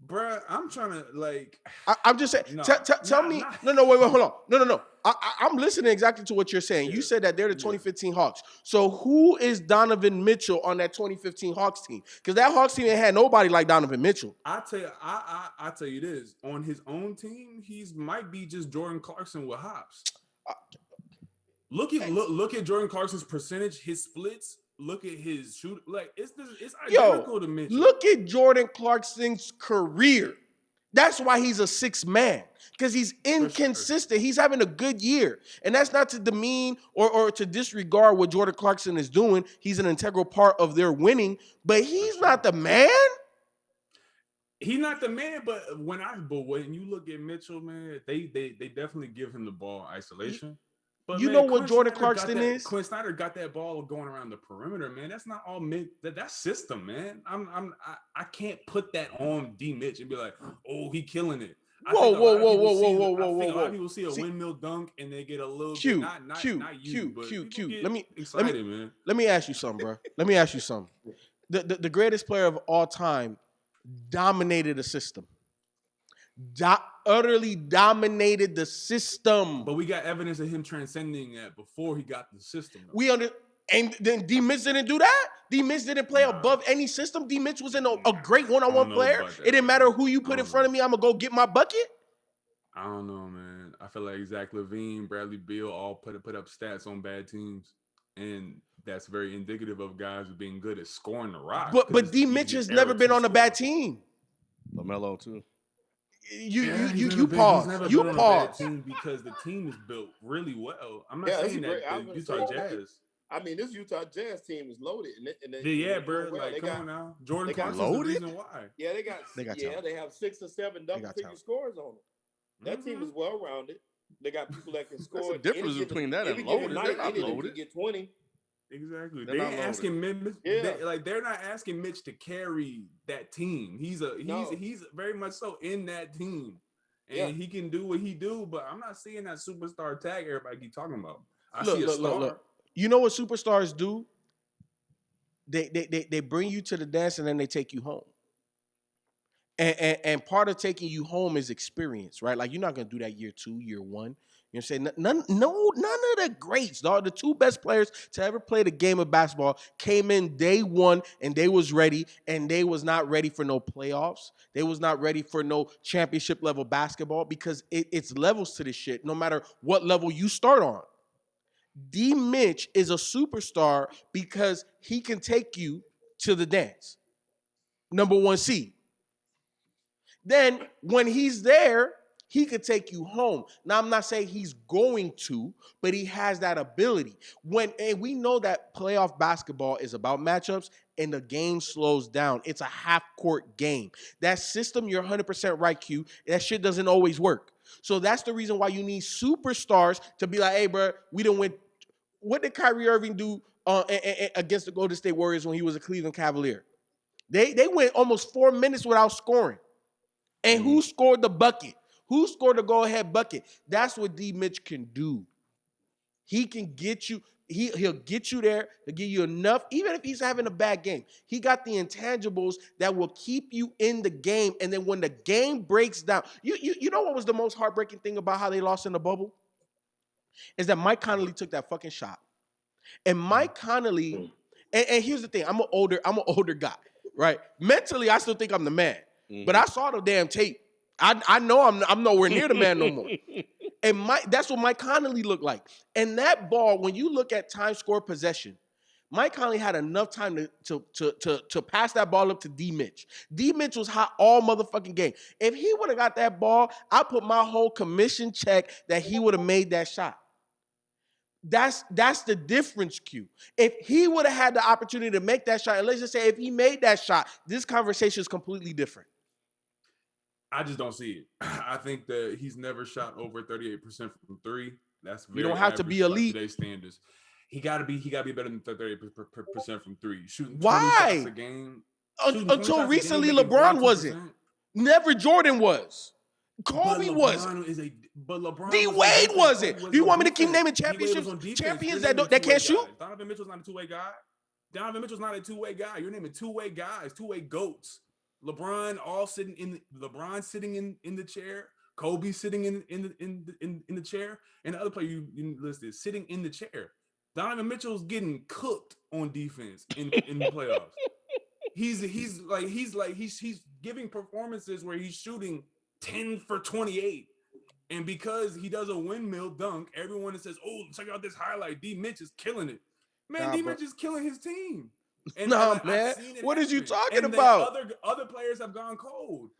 D: bruh, I'm trying to like.
A: I'm just saying.
D: Nah,
A: tell
D: nah,
A: me.
D: nah.
A: No. Wait. Hold on. No. I'm listening exactly to what you're saying. You
D: Yeah.
A: said that they're the 2015 Hawks. So who is Donovan Mitchell on that 2015 Hawks team? Because that Hawks team ain't had nobody like Donovan Mitchell.
D: I tell you this. On his own team, he's might be just Jordan Clarkson with hops. Look at Jordan Clarkson's percentage, his splits. Look at his shoot. Like it's identical to Mitchell.
A: Look at Jordan Clarkson's career. That's why he's a sixth man, because he's inconsistent. He's having a good year. And that's not to demean or to disregard what Jordan Clarkson is doing. He's an integral part of their winning, but he's not the man.
D: He's not the man, but when you look at Mitchell, man, they definitely give him the ball isolation. But
A: You
D: man,
A: know what
D: Quinn
A: Jordan
D: Snyder
A: Clarkson is?
D: Quinn Snyder got that ball going around the perimeter, man. That's not all mid. That's system, man. I can't put that on D Mitch and be like, oh, he killing it. I think a lot of people see a windmill dunk and they get a little bit not you, but
A: Let me
D: excited, man.
A: Let me ask you something, bro. Let me ask you something. The greatest player of all time dominated a system. Utterly dominated the system.
D: But we got evidence of him transcending that before he got the system.
A: And then D Mitch didn't do that. D Mitch didn't play above any system. D Mitch was a great one-on-one player. It didn't matter who you put in front of me. I'm gonna go get my bucket.
D: I don't know, man. I feel like Zach LaVine, Bradley Beal all put up stats on bad teams, and that's very indicative of guys being good at scoring the rock.
A: But D Mitch has never been on a bad team.
B: LaMelo too.
A: You pause. You pause.
D: Because the team is built really well. I'm not saying that the Utah Jazz.
C: I mean, this Utah Jazz team is loaded.
D: Bro.
C: Well.
D: Like, come on now. Jordan Clarkson's
B: loaded?
D: the reason why.
C: Yeah, they have 6 or 7 double-figure scores on them. That team is well-rounded. They got people that can score.
B: What's the difference between that and loaded? They're not loaded.
C: Get 20.
D: Exactly.
B: They're
D: They ain't asking Mitch.
C: Yeah.
D: They're not asking Mitch to carry that team. He's very much so in that team, and he can do what he do. But I'm not seeing that superstar tag everybody keep talking about. I see a star.
A: Look. You know what superstars do? They bring you to the dance and then they take you home. And part of taking you home is experience, right? Like you're not gonna do that year 2, year 1. You know what I'm saying? None of the greats, dog. The 2 best players to ever play the game of basketball came in day 1 and they was ready, and they was not ready for no playoffs. They was not ready for no championship level basketball, because it's levels to this shit, no matter what level you start on. D Mitch is a superstar because he can take you to the dance. Number 1 seed. Then when he's there, he could take you home. Now, I'm not saying he's going to, but he has that ability. And we know that playoff basketball is about matchups, and the game slows down. It's a half-court game. That system, you're 100% right, Q. That shit doesn't always work. So that's the reason why you need superstars to be like, hey, bro, we done went. What did Kyrie Irving do against the Golden State Warriors when he was a Cleveland Cavalier? They went almost 4 minutes without scoring. And who scored the bucket? Who scored the go-ahead bucket? That's what D. Mitch can do. He can get you. He'll get you there. He'll give you enough, even if he's having a bad game. He got the intangibles that will keep you in the game. And then when the game breaks down, you know what was the most heartbreaking thing about how they lost in the bubble? Is that Mike Conley took that fucking shot. And Mike Conley, and here's the thing, I'm an older guy, right? Mentally, I still think I'm the man. But I saw the damn tape. I know I'm nowhere near the man no more. And that's what Mike Conley looked like. And that ball, when you look at time score possession, Mike Conley had enough time to pass that ball up to D. Mitch. D. Mitch was hot all motherfucking game. If he would have got that ball, I put my whole commission check that he would have made that shot. That's the difference, Q. If he would have had the opportunity to make that shot, and let's just say if he made that shot, this conversation is completely different.
D: I just don't see it. I think that he's never shot over 38% from three. That's very
A: you don't have to be elite.
D: Today's standards. He got to be better than 38% from three. Shooting 20
A: Why?
D: shots a game.
A: Until recently, LeBron wasn't. Never Jordan was. Kobe wasn't.
D: LeBron
A: D Wade wasn't. Do you want me to keep naming champions that can't shoot?
D: Donovan Mitchell's not a two-way guy. Donovan Mitchell's not a two-way guy. You're naming two-way guys, two-way goats. LeBron sitting in the chair. Kobe sitting in the chair, and the other player you listed sitting in the chair. Donovan Mitchell's getting cooked on defense in the playoffs. He's giving performances where he's shooting 10 for 28. And because he does a windmill dunk, everyone says, "Oh, check out this highlight. D. Mitch is killing it." Man, D. Mitch is killing his team.
A: And man. What is you talking about?
D: Other players have gone cold.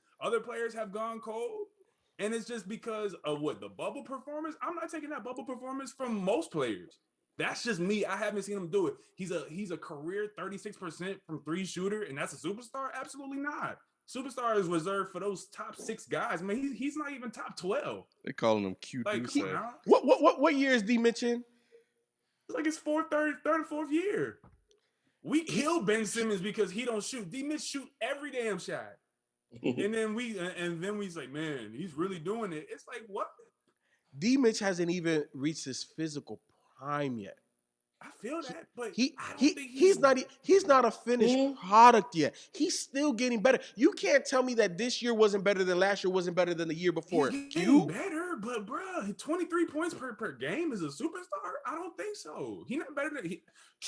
D: And it's just because of what? The bubble performance? I'm not taking that bubble performance from most players. That's just me. I haven't seen him do it. He's a career 36% from three shooter, and that's a superstar? Absolutely not. Superstar is reserved for those top 6 guys. Man, he's not even top 12.
B: They calling him cute.
A: What year is D. Mitch in?
D: It's like his third or fourth year. We killed Ben Simmons because he don't shoot. D. Mitch shoot every damn shot. and then we say, man, he's really doing it. It's like, what?
A: D. Mitch hasn't even reached his physical prime yet.
D: I feel that, but
A: he's not a finished product yet. He's still getting better. You can't tell me that this year wasn't better than last year, wasn't better than the year before.
D: He's getting better, but bro, 23 points per game is a superstar? I don't think so. He's not better than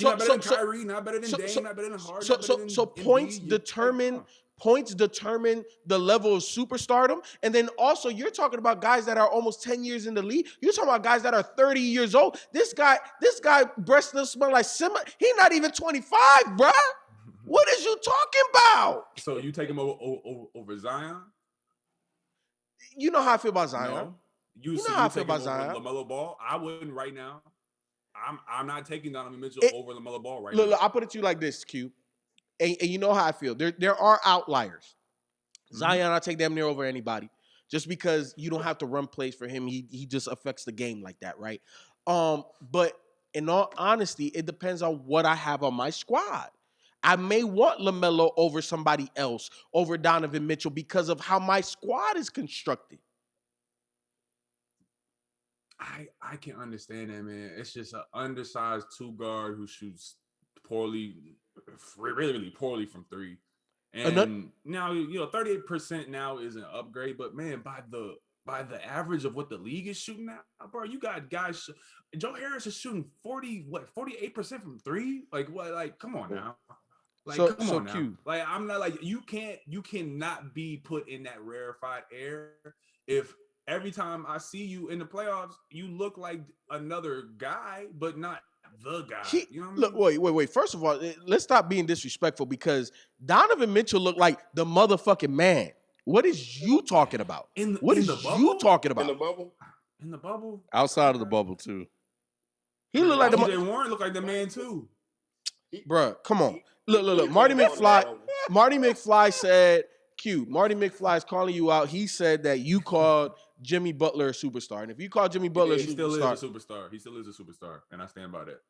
D: not better than Kyrie, not better than Dame, not better than Harden.
A: So points determine the level of superstardom. And then also you're talking about guys that are almost 10 years in the league. You're talking about guys that are 30 years old. This guy breath still smell like simmer. He's not even 25, bruh. What is you talking about?
D: So you take him over Zion?
A: You know how I feel about Zion.
D: No. You
A: know how I feel about Zion.
D: LaMelo Ball? I wouldn't right now. I'm not taking Donovan Mitchell over LaMelo Ball right now.
A: Look, I'll put it to you like this, Q. And you know how I feel. There are outliers. Zion, I'll take damn near over anybody. Just because you don't have to run plays for him. He just affects the game like that, right? But in all honesty, it depends on what I have on my squad. I may want LaMelo over somebody else, over Donovan Mitchell, because of how my squad is constructed.
D: I can understand that, man. It's just an undersized 2-guard who shoots poorly, really poorly from three. And now, 38% now is an upgrade, but man, by the average of what the league is shooting at, bro, you got guys. Joe Harris is shooting 48% from three. Like what? Like, come on now. Like, come on now. Cute. Like, I'm not like you cannot be put in that rarefied air if every time I see you in the playoffs, you look like another guy, but not the guy. You know what I mean?
A: Look, wait. First of all, let's stop being disrespectful because Donovan Mitchell looked like the motherfucking man. What is you talking about? What is you talking about?
D: In the bubble?
B: Outside of the bubble, too.
A: He looked like
D: TJ Warren looked like the man, too.
A: Bruh, come on. Look. Marty McFly said, Q, Marty McFly is calling you out. He said that you called Jimmy Butler a superstar. And if you call Jimmy Butler a superstar.
D: He still is a superstar. He still is a superstar. And I stand by that.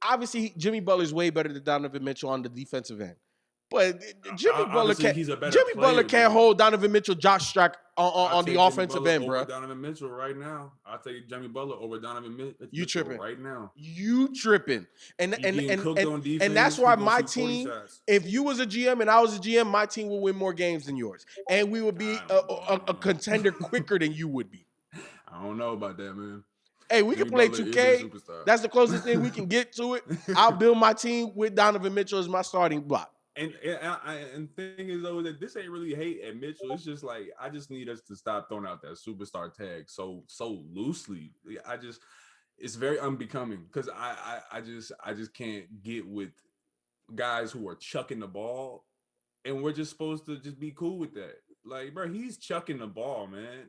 A: Obviously, Jimmy Butler is way better than Donovan Mitchell on the defensive end. But
D: Obviously, he's a better
A: Jimmy Butler
D: player
A: can't
D: than
A: hold Donovan Mitchell, Josh Strack on the
D: Jimmy
A: offensive
D: Butler
A: end,
D: over
A: bro.
D: Donovan Mitchell right now. I'll take Jimmy Butler over Donovan Mitchell
A: You tripping
D: right now.
A: You tripping.
D: He getting cooked on defense.
A: And that's why
D: he gonna
A: my
D: shoot 40
A: team,
D: shots.
A: if you was a GM and I was a GM, my team would win more games than yours. And we would be
D: I don't
A: a
D: know.
A: contender quicker than you would be.
D: I don't know about that, man.
A: Hey, we
D: Jimmy
A: can play
D: Butler
A: 2K.
D: is a superstar.
A: That's the closest thing we can get to it. I'll build my team with Donovan Mitchell as my starting block.
D: And the thing is though that this ain't really hate at Mitchell. It's just like I just need us to stop throwing out that superstar tag so loosely. It's very unbecoming because I just can't get with guys who are chucking the ball, and we're just supposed to just be cool with that. Like, bro, he's chucking the ball, man.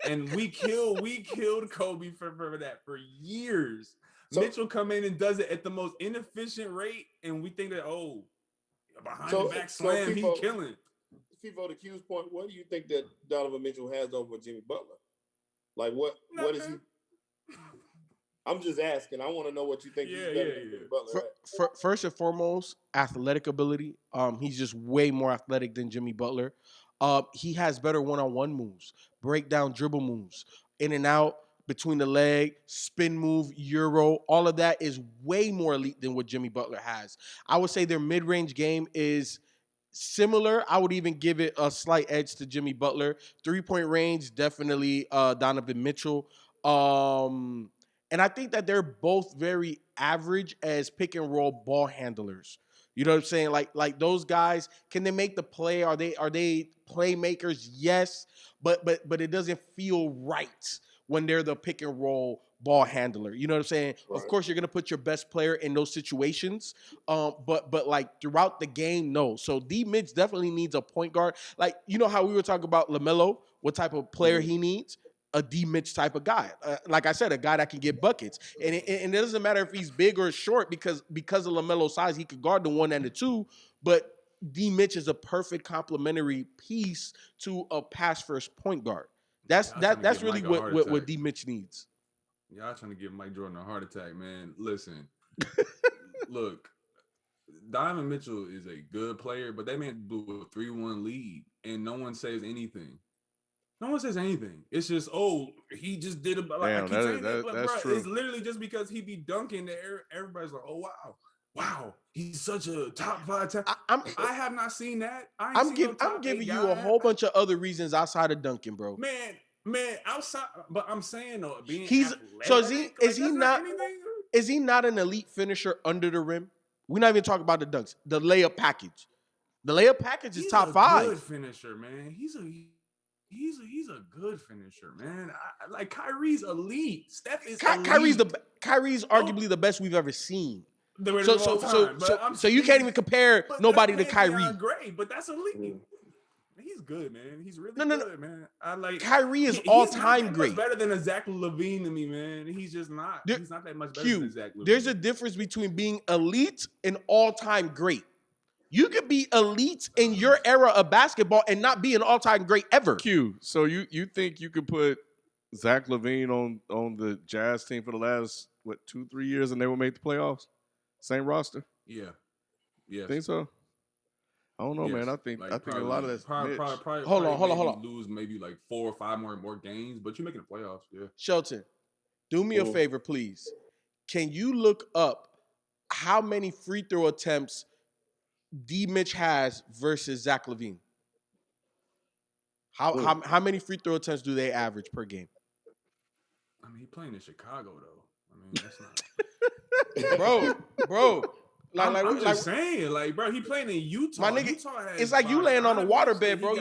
D: And we killed Kobe for that for years. So, Mitchell come in and does it at the most inefficient rate, and we think that behind the back slam, he's killing.
C: FIFO, to Q's point, what do you think that Donovan Mitchell has over Jimmy Butler? Like what is he? I'm just asking. I want to know what you think he's better than Jimmy Butler.
A: First and foremost, athletic ability. He's just way more athletic than Jimmy Butler. He has better one-on-one moves, breakdown dribble moves, in and out, between the leg, spin move, euro, all of that is way more elite than what Jimmy Butler has. I would say their mid-range game is similar. I would even give it a slight edge to Jimmy Butler. 3-point range, definitely Donovan Mitchell. And I think that they're both very average as pick and roll ball handlers. You know what I'm saying? Like those guys, can they make the play? Are they playmakers? Yes, but it doesn't feel right when they're the pick and roll ball handler. You know what I'm saying? Right. Of course, you're gonna put your best player in those situations, but like throughout the game, no. So D Mitch definitely needs a point guard. Like, you know how we were talking about LaMelo, what type of player he needs? A D Mitch type of guy. Like I said, a guy that can get buckets. And it doesn't matter if he's big or short because of LaMelo's size, he could guard the 1 and the 2, but D Mitch is a perfect complementary piece to a pass first point guard. That's really what D Mitch needs.
D: Y'all trying to give Mike Jordan a heart attack, man. Listen, look, Donovan Mitchell is a good player, but that man blew a 3-1 lead, and no one says anything. No one says anything. It's just, he just did it. Like,
B: damn,
D: I keep saying that,
B: that's
D: bro,
B: true.
D: It's literally just because he be dunking there. Everybody's like, oh, wow, he's such a top 5. I have not seen that. I'm
A: giving you a whole bunch of other reasons outside of dunking, bro.
D: Man, outside, but I'm saying though, being
A: he's
D: athletic,
A: so is he not an elite finisher under the rim? We're not even talking about the dunks. The layup package. The layup package is top 5.
D: Good finisher, man. He's a good finisher, man. Like Kyrie's elite. Steph is elite.
A: Kyrie's arguably the best we've ever seen.
D: So
A: you can't even compare nobody to Kyrie.
D: Great, but that's elite. He's good, man. He's really good, man. I like
A: Kyrie is all-time great.
D: He's better than a Zach LaVine to me, man. He's just not. He's not that much better than Zach LaVine.
A: There's a difference between being elite and all-time great. You could be elite in your era of basketball and not be an all-time great ever.
B: Q. So you think you could put Zach LaVine on the Jazz team for the last 2-3 years and they would make the playoffs? Same roster?
D: Yeah. Yes.
B: Think so? I don't know, man. I think a lot of that's
D: probably
A: hold on.
D: Lose maybe like 4 or 5 more games, but you're making the playoffs. Yeah.
A: Shelton, do me a favor, please. Can you look up how many free throw attempts D Mitch has versus Zach LaVine? How many free throw attempts do they average per game?
D: I mean, he's playing in Chicago though. I mean, that's
A: not bro.
D: I'm just saying, like, bro, he playing in Utah.
A: My nigga, Utah it's like you laying on a waterbed, bro.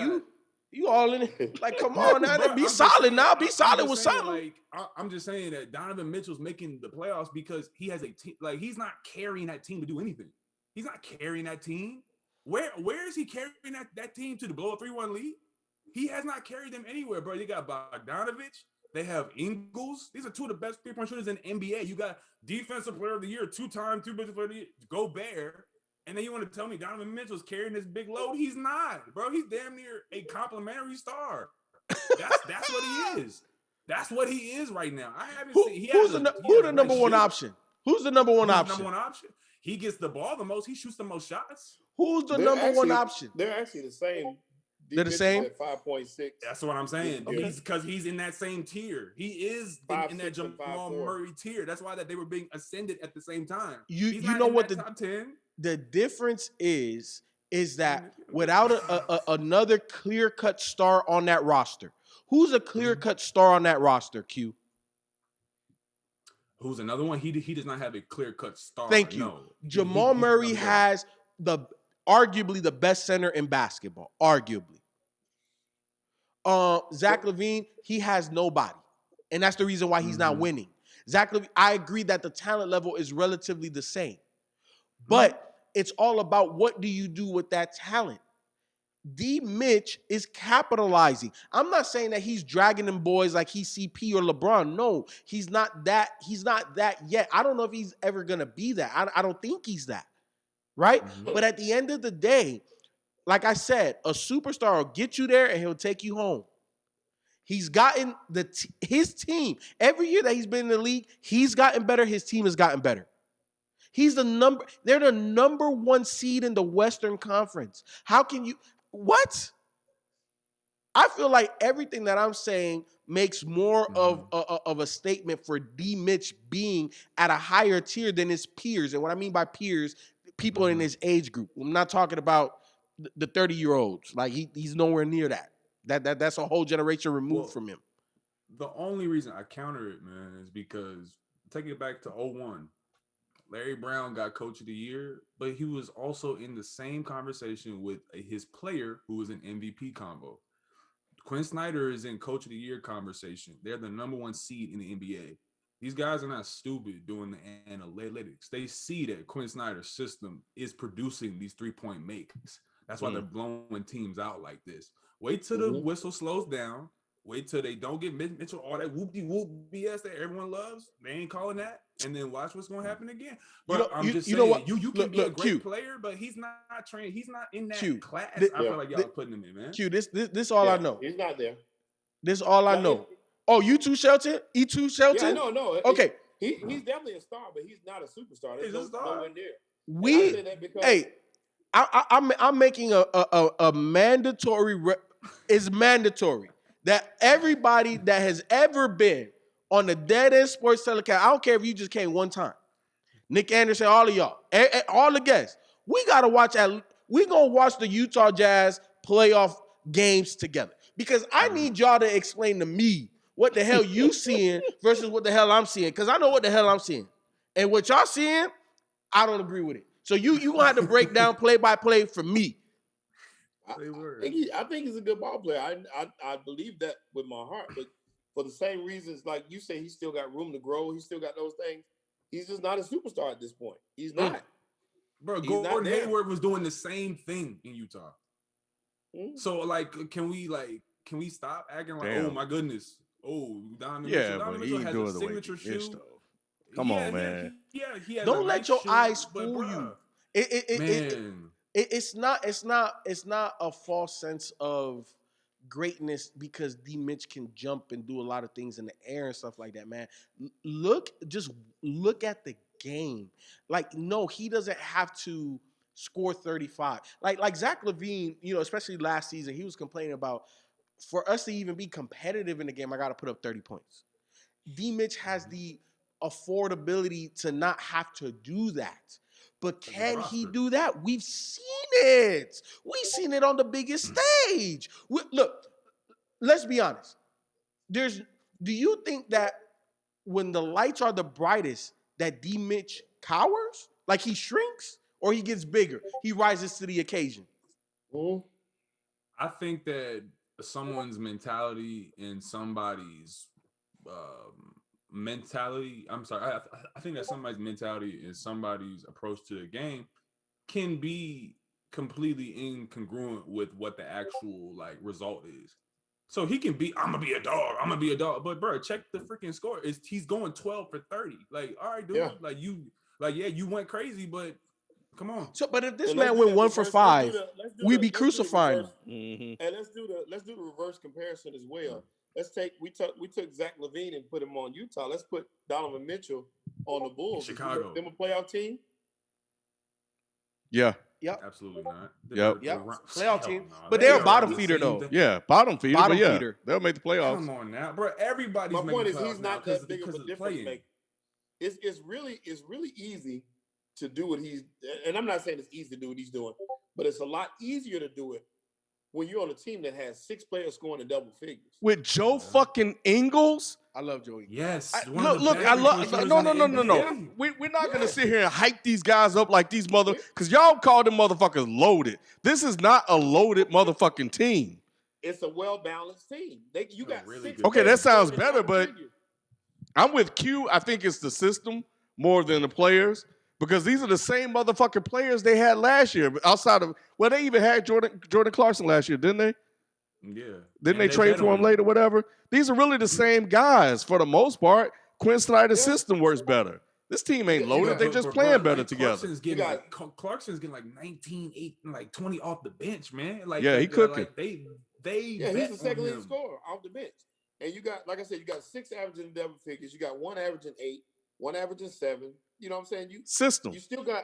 A: You all in it. Like, come on now, be solid now. Be solid with something.
D: Like, I'm just saying that Donovan Mitchell's making the playoffs because he has a team. Like, he's not carrying that team to do anything. He's not carrying that team. Where is he carrying that team to blow a 3-1 lead? He has not carried them anywhere, bro. You got Bogdanovich. They have Ingles. These are 2 of the best 3-point shooters in the NBA. You got Defensive Player of the Year, 2-time Defensive Player of the Year, Gobert. And then you want to tell me Donovan Mitchell's carrying this big load? He's not, bro. He's damn near a complimentary star. That's what he is. That's what he is right now. I haven't seen.
A: Who's the number one option? Who's the number one option?
D: Number one option. he gets the ball the most. He shoots the most shots.
A: Who's the number one option?
C: They're actually the same.
A: They're the same?
C: At 5.6.
D: That's what I'm saying.
C: Okay.
D: He's in that same tier. He is in that Jamal Murray tier. That's why that they were being ascended at the same time.
A: You know what the
D: top 10.
A: The difference is that without another clear-cut star on that roster, who's a clear-cut star on that roster, Q?
D: Who's another one? He does not have a clear-cut star.
A: Thank you.
D: No.
A: Jamal Murray has arguably the best center in basketball. Arguably. Zach LaVine, he has nobody. And that's the reason why he's not winning. Zach LaVine, I agree that the talent level is relatively the same. But it's all about what do you do with that talent. D. Mitch is capitalizing. I'm not saying that he's dragging them boys like he's CP or LeBron. No, he's not that. He's not that yet. I don't know if he's ever going to be that. I don't think he's that. Right? But at the end of the day, like I said, a superstar will get you there and he'll take you home. He's gotten his team. Every year that he's been in the league, he's gotten better. His team has gotten better. They're the number one seed in the Western Conference. How can you, what? I feel like everything that I'm saying makes more of a statement for D. Mitch being at a higher tier than his peers. And what I mean by peers, people in his age group. I'm not talking about the 30-year-olds. Like he's nowhere near that. That's a whole generation removed from him.
D: The only reason I counter it, man, is because take it back to 01. Larry Brown got Coach of the Year, but he was also in the same conversation with his player who was an MVP combo. Quinn Snyder is in Coach of the Year conversation. They're the number one seed in the NBA. These guys are not stupid doing the analytics. They see that Quinn Snyder's system is producing these three-point makes. That's why they're blowing teams out like this. Wait till the whistle slows down. Wait till they don't get Mitchell all that whoop-de-whoop BS that everyone loves. They ain't calling that. And then watch what's going to happen again. But I'm just saying, you can be a great player, but he's not trained. He's not in that class. I feel like y'all putting him in, man.
A: Q, this all I know.
C: He's not there.
A: This all I know. Oh, E2 Shelton? E2 Shelton?
C: Yeah, no.
A: Okay.
C: He's definitely a star, but he's not a superstar. He's a star. Nowhere near.
A: I'm making a mandatory. It's mandatory that everybody that has ever been on the Dead End Sports telecast, I don't care if you just came one time, Nick Anderson, all of y'all, all the guests, we gonna watch the Utah Jazz playoff games together because I need y'all to explain to me what the hell you seeing versus what the hell I'm seeing, because I know what the hell I'm seeing, and what y'all seeing, I don't agree with it. So you gonna have to break down play by play for me.
C: I think he's a good ball player. I believe that with my heart, but for the same reasons, like you say, he's still got room to grow. He's still got those things. He's just not a superstar at this point. He's not.
D: Bro, Gordon Hayward was doing the same thing in Utah. So can we stop acting like, oh my goodness, Donovan Mitchell. Donovan Mitchell has a signature shoe.
B: Come on, man.
D: He has
A: don't let your eyes fool you.
D: Man.
A: It's not a false sense of greatness because D. Mitch can jump and do a lot of things in the air and stuff like that, man. Look at the game. Like, no, he doesn't have to score 35. Like Zach LaVine, especially last season, he was complaining about, for us to even be competitive in the game, I got to put up 30 points. D. Mitch has the affordability to not have to do that. But can he do that? We've seen it. We've seen it on the biggest stage. Look, let's be honest. Do you think that when the lights are the brightest, that D. Mitch cowers? Like he shrinks or he gets bigger? He rises to the occasion.
D: I think that someone's mentality and somebody's I think that somebody's mentality and somebody's approach to the game can be completely incongruent with what the actual result is. So he can be, I'm gonna be a dog. But bro, check the freaking score. He's going 12 for 30. Like, all right, dude. Yeah. You went crazy, but come on.
A: So, but if this man went 1 for 5, we'd be crucifying him.
C: And let's do the reverse comparison as well. We took Zach LaVine and put him on Utah. Let's put Donovan Mitchell on the Bulls.
D: Chicago.
C: Them a playoff team?
B: Yeah.
A: Yep.
D: Absolutely not.
B: Yep.
A: Playoff team.
D: No,
A: But
D: they
A: they're a
D: are
A: bottom
D: around the
A: feeder,
D: same
A: though.
D: thing.
B: Yeah. Bottom feeder.
A: Bottom
B: but yeah,
A: feeder.
B: they'll make the playoffs.
D: Come on now, bro. Everybody's
C: My
D: making
C: point
D: the
C: is
D: playoffs
C: he's
D: now
C: not that big
D: because
C: of
D: of
C: a
D: the
C: difference
D: play-in.
C: maker. It's really easy to do what he's, and I'm not saying it's easy to do what he's doing, but it's a lot easier to do it when you're on a team that has 6 players scoring in double figures.
B: With Joe fucking Ingles.
A: I love Joey.
D: Yes.
B: Look, I love. No. We're not gonna sit here and hype these guys up like these because y'all call them motherfuckers loaded. This is not a loaded motherfucking team.
C: It's a well-balanced team. You got
D: really
C: 6
D: good
B: Okay,
C: players
B: that sounds
C: scoring in
B: better,
C: double
B: but
C: figures.
B: I'm with Q. I think it's the system more than the players because these are the same motherfucking players they had last year. Outside of they even had Jordan Clarkson last year, didn't they?
D: Yeah.
B: Didn't they trade for him later, whatever? These are really the same guys for the most part. Quinn Snyder's system works better. This team ain't loaded. They just playing better together.
D: Clarkson's getting like 19, 8, like 20 off the bench, man. Like
B: he cooking.
D: Like they
C: he's the second leading scorer off the bench. And you got, like I said, you got 6 averaging double figures. You got 1 averaging 8, 1 averaging 7. You know what I'm saying?
B: System.
C: You still got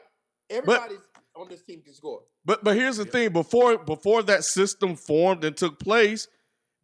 C: everybody's on this team can score.
B: But here's the thing: before that system formed and took place,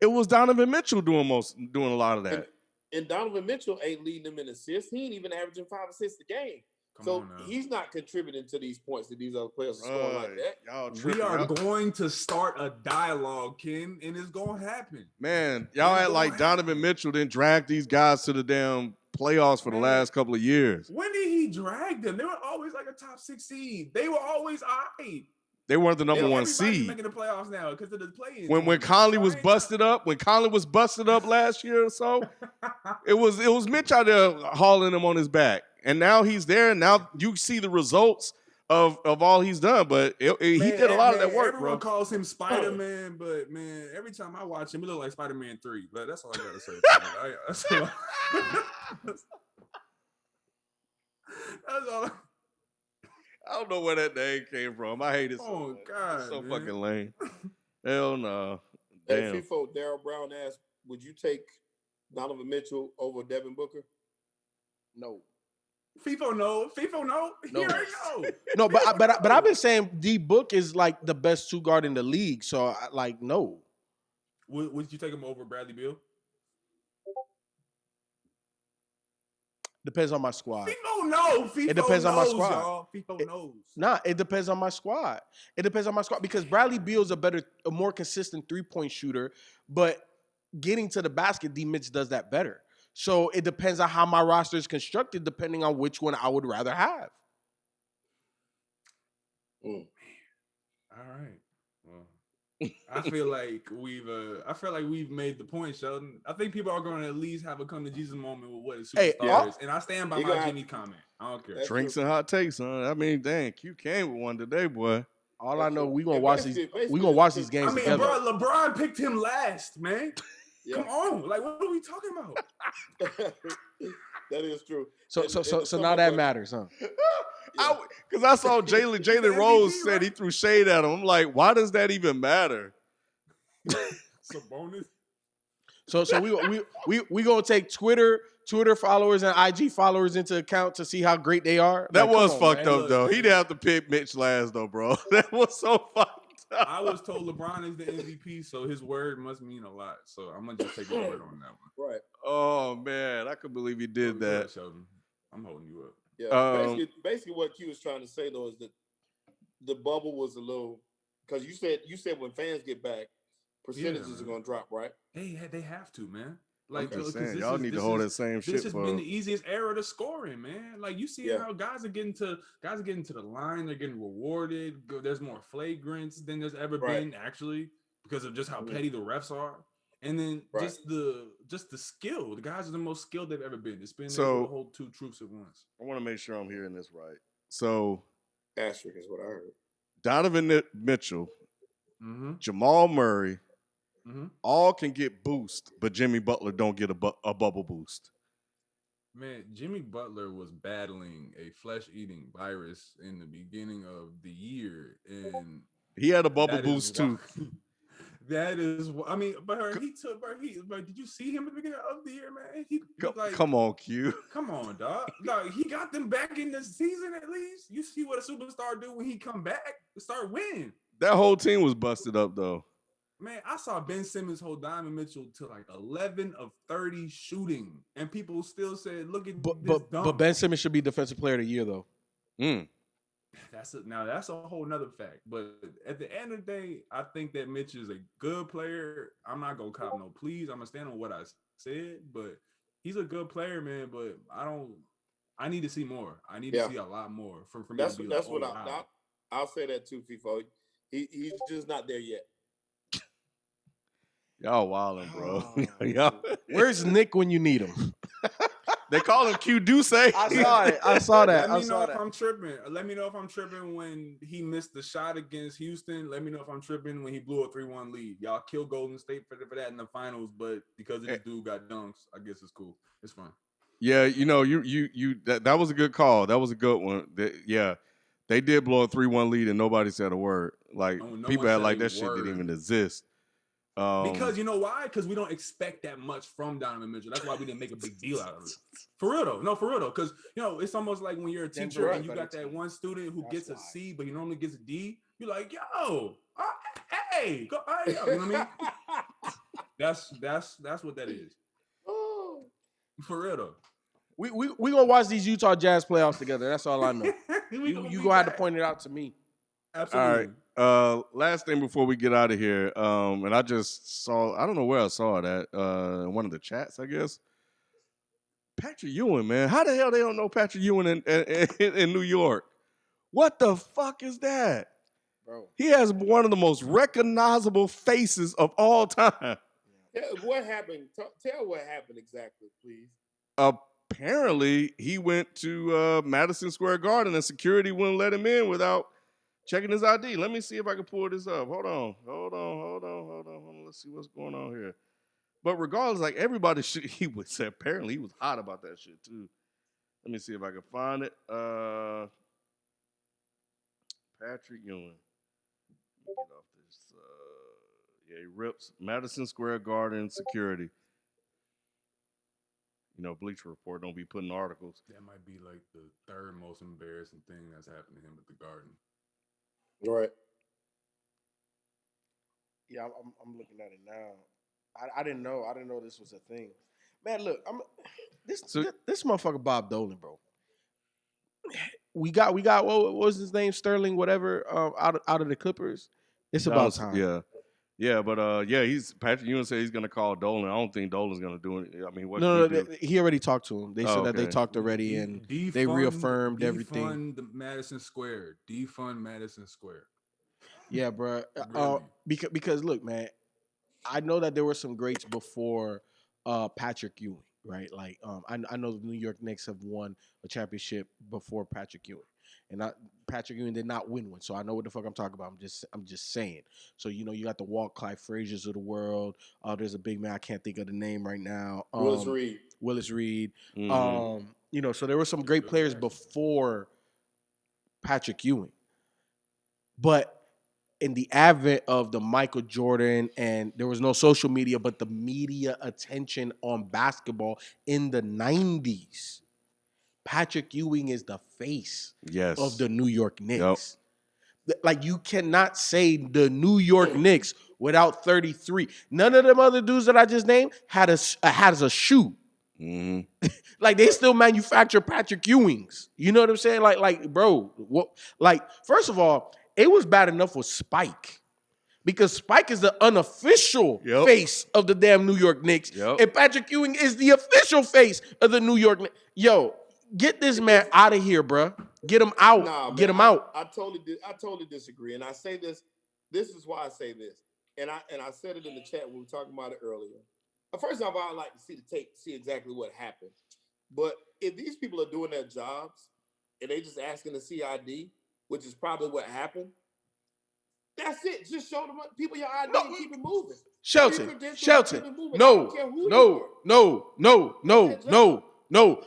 B: it was Donovan Mitchell doing a lot of that.
C: And Donovan Mitchell ain't leading them in assists. He ain't even averaging 5 assists a game. So he's not contributing to these points that these other players are scoring like that.
D: We are going to start a dialogue, Ken, and it's going to happen.
B: Man, y'all act like Donovan Mitchell didn't drag these guys to the damn playoffs for the last couple of years.
D: When did he drag them? They were always like a top 6 seed. They were always all right.
B: They weren't the number 1 seed.
D: Making the playoffs now because of the play-in.
B: When Conley was busted up, last year or so, it was Mitch out there hauling him on his back, and now he's there. And now you see the results of all he's done. But he did a lot of that work,
D: everyone
B: bro.
D: calls him Spider-Man, but man, every time I watch him, he look like Spider-Man 3. But that's all I gotta say. That's all.
B: I don't know where that name came from. I hate it.
D: Oh God,
B: it's so
D: man.
B: fucking lame. Hell no.
C: Damn. Hey, FIFO, Daryl Brown asked, "Would you take Donovan Mitchell over Devin Booker?"
A: No.
D: FIFO, no. FIFO, no. Here I go.
A: No, but I've been saying D Book is like the best 2 guard in the league. So no.
D: Would you take him over Bradley Beal?
A: Depends on my squad.
D: FIFO, no. FIFO
A: it depends on my squad.
D: Y'all. FIFO knows.
A: It depends on my squad. It depends on my squad because Bradley Beal's a more consistent 3-point shooter, but getting to the basket, D Mitch does that better. So it depends on how my roster is constructed, depending on which one I would rather have.
D: All right. Well, I feel like we've made the point, Sheldon. I think people are going to at least have a come to Jesus moment with what a superstar is, and I stand by my Jimmy comment. I don't care.
B: Drinks and hot takes, son. I mean, dang, Q came with one today, boy.
A: All I know, we gonna watch these. We gonna watch these games.
D: I mean,
A: together.
D: bro, LeBron picked him last, man. Yeah. Come on, like what are we talking about?
C: That is true.
A: So now that matters, huh?
B: Because I saw Jalen Rose said he threw shade at him. I'm like, why does that even matter?
D: It's a bonus.
A: So we gonna take Twitter followers and IG followers into account to see how great they are.
B: That was fucked up, though. He didn't have to pick Mitch last, though, bro. That was so fucked up.
D: I was told LeBron is the MVP, so his word must mean a lot. So I'm gonna just take a word on that one.
C: Right.
B: Oh man, I could believe he did that.
D: Sheldon. I'm holding you up.
C: Yeah. Basically, what Q was trying to say though is that the bubble was a little because you said when fans get back, percentages are gonna drop, right?
D: They have to, man. Like
B: y'all need to hold that same shit.
D: This has been the easiest era to scoring, man. Like you see how guys are getting to the line, they're getting rewarded. There's more flagrants than there's ever been, actually, because of just how petty the refs are. And then just the skill. The guys are the most skilled they've ever been. It's been able to hold 2 truths at once.
B: I want to make sure I'm hearing this right. So
C: asterisk is what I heard.
B: Donovan Mitchell, Jamal Murray. All can get boost, but Jimmy Butler don't get a bubble boost.
D: Man, Jimmy Butler was battling a flesh-eating virus in the beginning of the year, and
B: he had a bubble boost too.
D: That is, I mean, but did you see him at the beginning of the year, man? He looked like,
B: come on, Q.
D: come on, dog. Like, he got them back in the season at least. You see what a superstar do when he come back, start winning.
B: That whole team was busted up though.
D: Man, I saw Ben Simmons hold Donovan Mitchell to like 11 of 30 shooting, and people still said, "Look at this dunk."
A: But Ben Simmons should be Defensive Player of the Year though.
D: That's a whole nother fact. But at the end of the day, I think that Mitch is a good player. I'm not gonna cop no please. I'm gonna stand on what I said, but he's a good player, man. But I need to see more. I need to see a lot more for me to be
C: that's
D: like,
C: what I'll say that too, FIFO. He's just not there yet.
B: Y'all wildin', bro. Y'all.
A: Where's Nick when you need him?
B: They call him Q Duce.
A: I saw that.
D: Let me know if I'm tripping. Let me know if I'm tripping when he missed the shot against Houston. Let me know if I'm tripping when he blew a 3-1 lead. Y'all killed Golden State for that in the finals, but because this dude got dunks, I guess it's cool. It's fine.
B: Yeah, you know, that was a good call. That was a good one. They did blow a 3-1 lead and nobody said a word. Like people had like that shit didn't even exist.
D: Because you know why? Because we don't expect that much from Donovan Mitchell. That's why we didn't make a big deal out of it. For real though. No, for real though. Because it's almost like when you're a teacher and you got that one student who gets a C, but he normally gets a D. You're like, yo, hey, go, you know what I mean? That's what that is. For real though.
A: We gonna watch these Utah Jazz playoffs together. That's all I know. you gonna have to point it out to me.
D: Absolutely.
B: All right. Last thing before we get out of here, and I just saw, I don't know where I saw it at, one of the chats, I guess. Patrick Ewing, man. How the hell they don't know Patrick Ewing in New York? What the fuck is that?
A: Bro.
B: He has one of the most recognizable faces of all time.
C: What happened? Tell what happened exactly, please.
B: Apparently, he went to Madison Square Garden and security wouldn't let him in without checking his ID. Let me see if I can pull this up. Hold on. Let's see what's going on here. But regardless, like everybody he would say apparently he was hot about that shit too. Let me see if I can find it. Patrick Ewing. Get off this. He rips Madison Square Garden security. You know, Bleacher Report don't be putting articles.
D: That might be like the third most embarrassing thing that's happened to him at the Garden.
C: Right.
A: Yeah, I'm looking at it now. I didn't know this was a thing. Man, look, this motherfucker Bob Dolan, bro. We got what was his name? Sterling, whatever, out of the Clippers. It's about time.
B: Yeah, but he's Patrick Ewing said he's gonna call Dolan. I don't think Dolan's gonna do it. I mean, what?
A: No, he already talked to him. They said that they talked already and they reaffirmed everything.
D: Defund Madison Square. Defund Madison Square.
A: Yeah, bro.
D: Really?
A: Because look, man, I know that there were some greats before Patrick Ewing, right? Like, I know the New York Knicks have won a championship before Patrick Ewing, and Patrick Ewing did not win one, so I know what the fuck I'm talking about. I'm just saying. So you got the Walt Clyde Fraziers of the world. There's a big man I can't think of the name right now. Willis Reed.
B: Mm-hmm.
A: So there were some great players before Patrick Ewing, but in the advent of the Michael Jordan, and there was no social media, but the media attention on basketball in the 90s, Patrick Ewing is the face of the New York Knicks. Yep. Like, you cannot say the New York Knicks without 33. None of them other dudes that I just named has a shoe.
B: Mm-hmm.
A: Like, they still manufacture Patrick Ewings. You know what I'm saying? Like, bro, what? Like, first of all, it was bad enough with Spike, because Spike is the unofficial face of the damn New York Knicks, and Patrick Ewing is the official face of the New York Knicks. Yo, get this man out of here, bro. Get him out.
C: Nah,
A: get
C: man,
A: him out.
C: I totally disagree, and I say this. This is why I say this, and I said it in the chat when we were talking about it earlier. First off, I'd like to see the tape, see exactly what happened. But if these people are doing their jobs and they just asking to see ID, which is probably what happened, that's it. Just show them people your ID and keep it moving.
A: Shelton. No.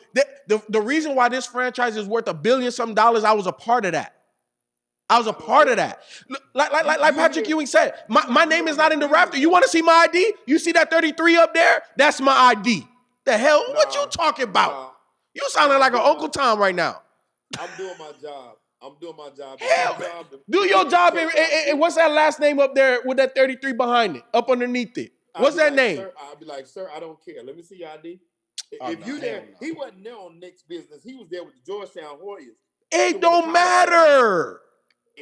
A: The reason why this franchise is worth $1 billion I was a part of that. I was a part of that. Like Patrick Ewing said, my name is not in the rafter. You want to see my ID? You see that 33 up there? That's my ID. The hell? What you talking about? You sounding like an Uncle Tom right now.
C: I'm doing my job. I'm doing my job.
A: Hell, do your job. And what's that last name up there with that 33 behind it, up underneath it? What's that name?
C: Sir, I'll be like, sir, I don't care. Let me see your ID. If you there, he wasn't there on Knicks business. He was there with the Georgetown Warriors.
A: It don't matter.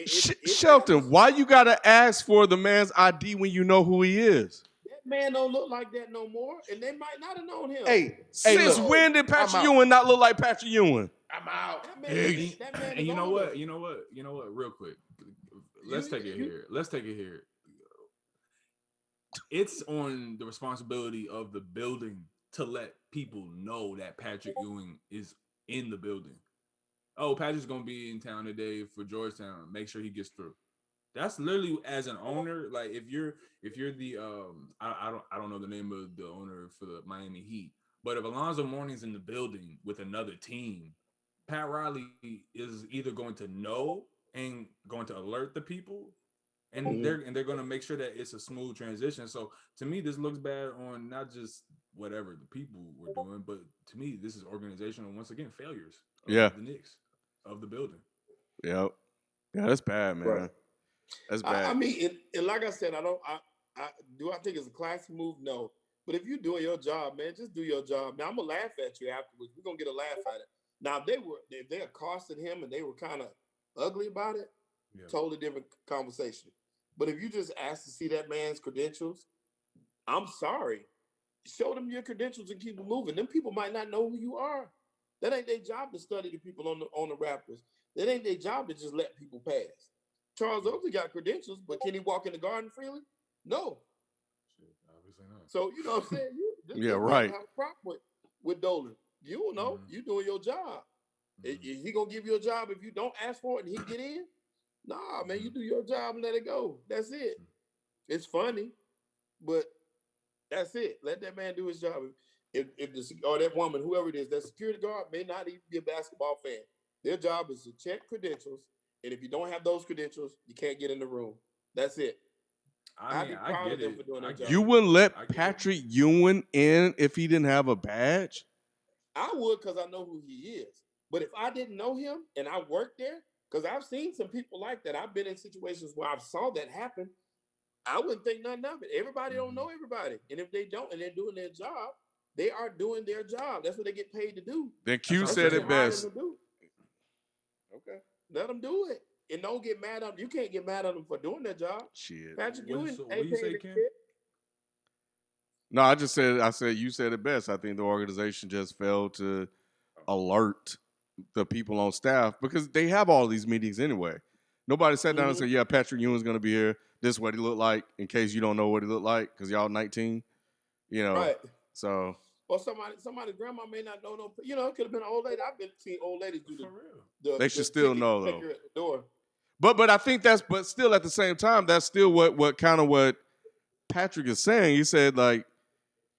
B: Shelton, why you gotta ask for the man's ID when you know who he is?
C: That man don't look like that no more, and they might not have known him.
B: Since when did Patrick Ewing not look like Patrick Ewing?
A: I'm out.
D: And you know what? Real quick, let's take it here. It's on the responsibility of the building to let people know that Patrick Ewing is in the building. Oh, Patrick's gonna be in town today for Georgetown. Make sure he gets through. That's literally, as an owner, like if you're the I don't know the name of the owner for the Miami Heat, but if Alonzo Mourning's in the building with another team, Pat Riley is either going to know and going to alert the people, and they're going to make sure that it's a smooth transition. So to me, this looks bad on not just whatever the people were doing, but to me, this is organizational, once again, failures of the Knicks, of the building.
B: Yep. Yeah, that's bad, man.
C: Right.
B: That's bad.
C: I mean, and like I said, I think it's a classy move? No. But if you're doing your job, man, just do your job. Now, I'm going to laugh at you afterwards. We're going to get a laugh at it. Now, if they accosted him and they were kind of ugly about it, totally different conversation. But if you just ask to see that man's credentials, I'm sorry. Show them your credentials and keep it moving. Them people might not know who you are. That ain't their job to study the people on the Raptors. That ain't their job to just let people pass. Charles Oakley got credentials, but can he walk in the garden freely? No.
D: Obviously not.
C: So, you know what I'm saying?
B: Right.
C: Have a problem with Dolan. You don't know. You doing your job. Is he going to give you a job if you don't ask for it and he get in? Nah, man, you do your job and let it go. That's it. It's funny, but that's it. Let that man do his job. If that woman, whoever it is, that security guard may not even be a basketball fan. Their job is to check credentials, and if you don't have those credentials, you can't get in the room. That's it.
D: I get it.
B: You wouldn't let Patrick Ewing in if he didn't have a badge?
C: I would, because I know who he is. But if I didn't know him and I worked there, because I've seen some people like that. I've been in situations where I saw that happen. I wouldn't think nothing of it. Everybody don't know everybody. And if they don't and they're doing their job, they are doing their job. That's what they get paid to do.
B: Then Q said it best.
C: Okay. Let them do it. And don't get mad at them. You can't get mad at them for doing their job.
B: Shit.
C: Patrick Ewing
D: ain't paid Ken?
B: No, I said you said it best. I think the organization just failed to alert the people on staff because they have all these meetings anyway. Nobody sat down and said, yeah, Patrick Ewing's going to be here. This is what he looked like, in case you don't know what he looked like, because y'all 19. You know,
C: right.
B: So.
C: Or somebody's grandma may not know no. You know, it could have been an old lady. I've been seeing old ladies do
B: they should still know though.
C: At the door.
B: But I think but still at the same time, that's still what Patrick is saying. He said, like,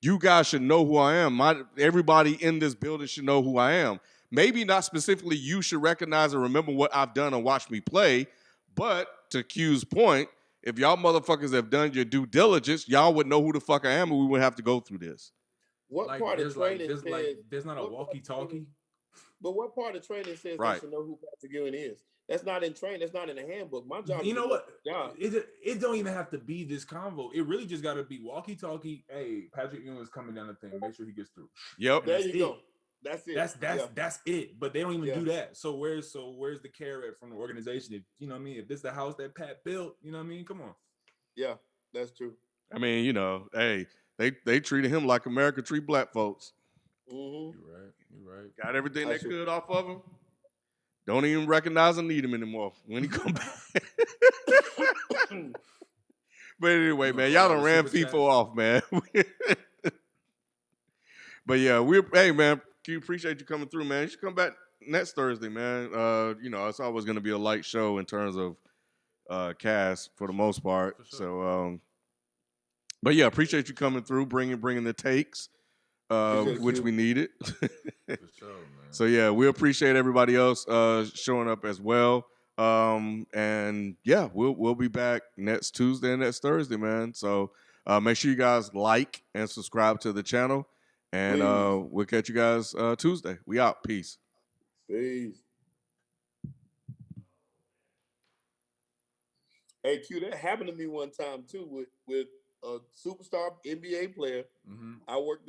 B: you guys should know who I am. Everybody in this building should know who I am. Maybe not specifically you should recognize and remember what I've done and watch me play, but to Q's point, if y'all motherfuckers have done your due diligence, y'all would know who the fuck I am and we wouldn't have to go through this.
C: What part of training says...
D: there's not a walkie-talkie?
C: But what part of training says I should know who Patrick Ewing is? That's not in training. That's not in the handbook. My job.
D: You know what? It don't even have to be this convo. It really just got to be walkie-talkie. Hey, Patrick Ewing is coming down the thing. Make sure he gets through.
B: Yep.
C: There you go. That's it.
D: That's it. But they don't even do that. So where's the carrot from the organization? If you know what I mean, if this is the house that Pat built, you know what I mean? Come on.
C: Yeah, that's true.
B: I mean, you know, hey, they treated him like America treat black folks.
C: Mm-hmm.
D: You're right.
B: Got everything they could off of him. Don't even recognize and need him anymore when he come back. But anyway, man, y'all done ran FIFA off, man. But yeah, hey, man, Q, appreciate you coming through, man. You should come back next Thursday, man. You know, it's always going to be a light show in terms of cast for the most part. Sure. So, but yeah, appreciate you coming through, bringing the takes, which we needed.
D: For sure, man.
B: So yeah, we appreciate everybody else showing up as well. And yeah, we'll be back next Tuesday and next Thursday, man. So make sure you guys like and subscribe to the channel. And
C: Please.
B: we'll catch you guys Tuesday. We out. Peace.
C: Peace. Hey, Q, that happened to me one time too with a superstar NBA player.
D: Mm-hmm.
C: I worked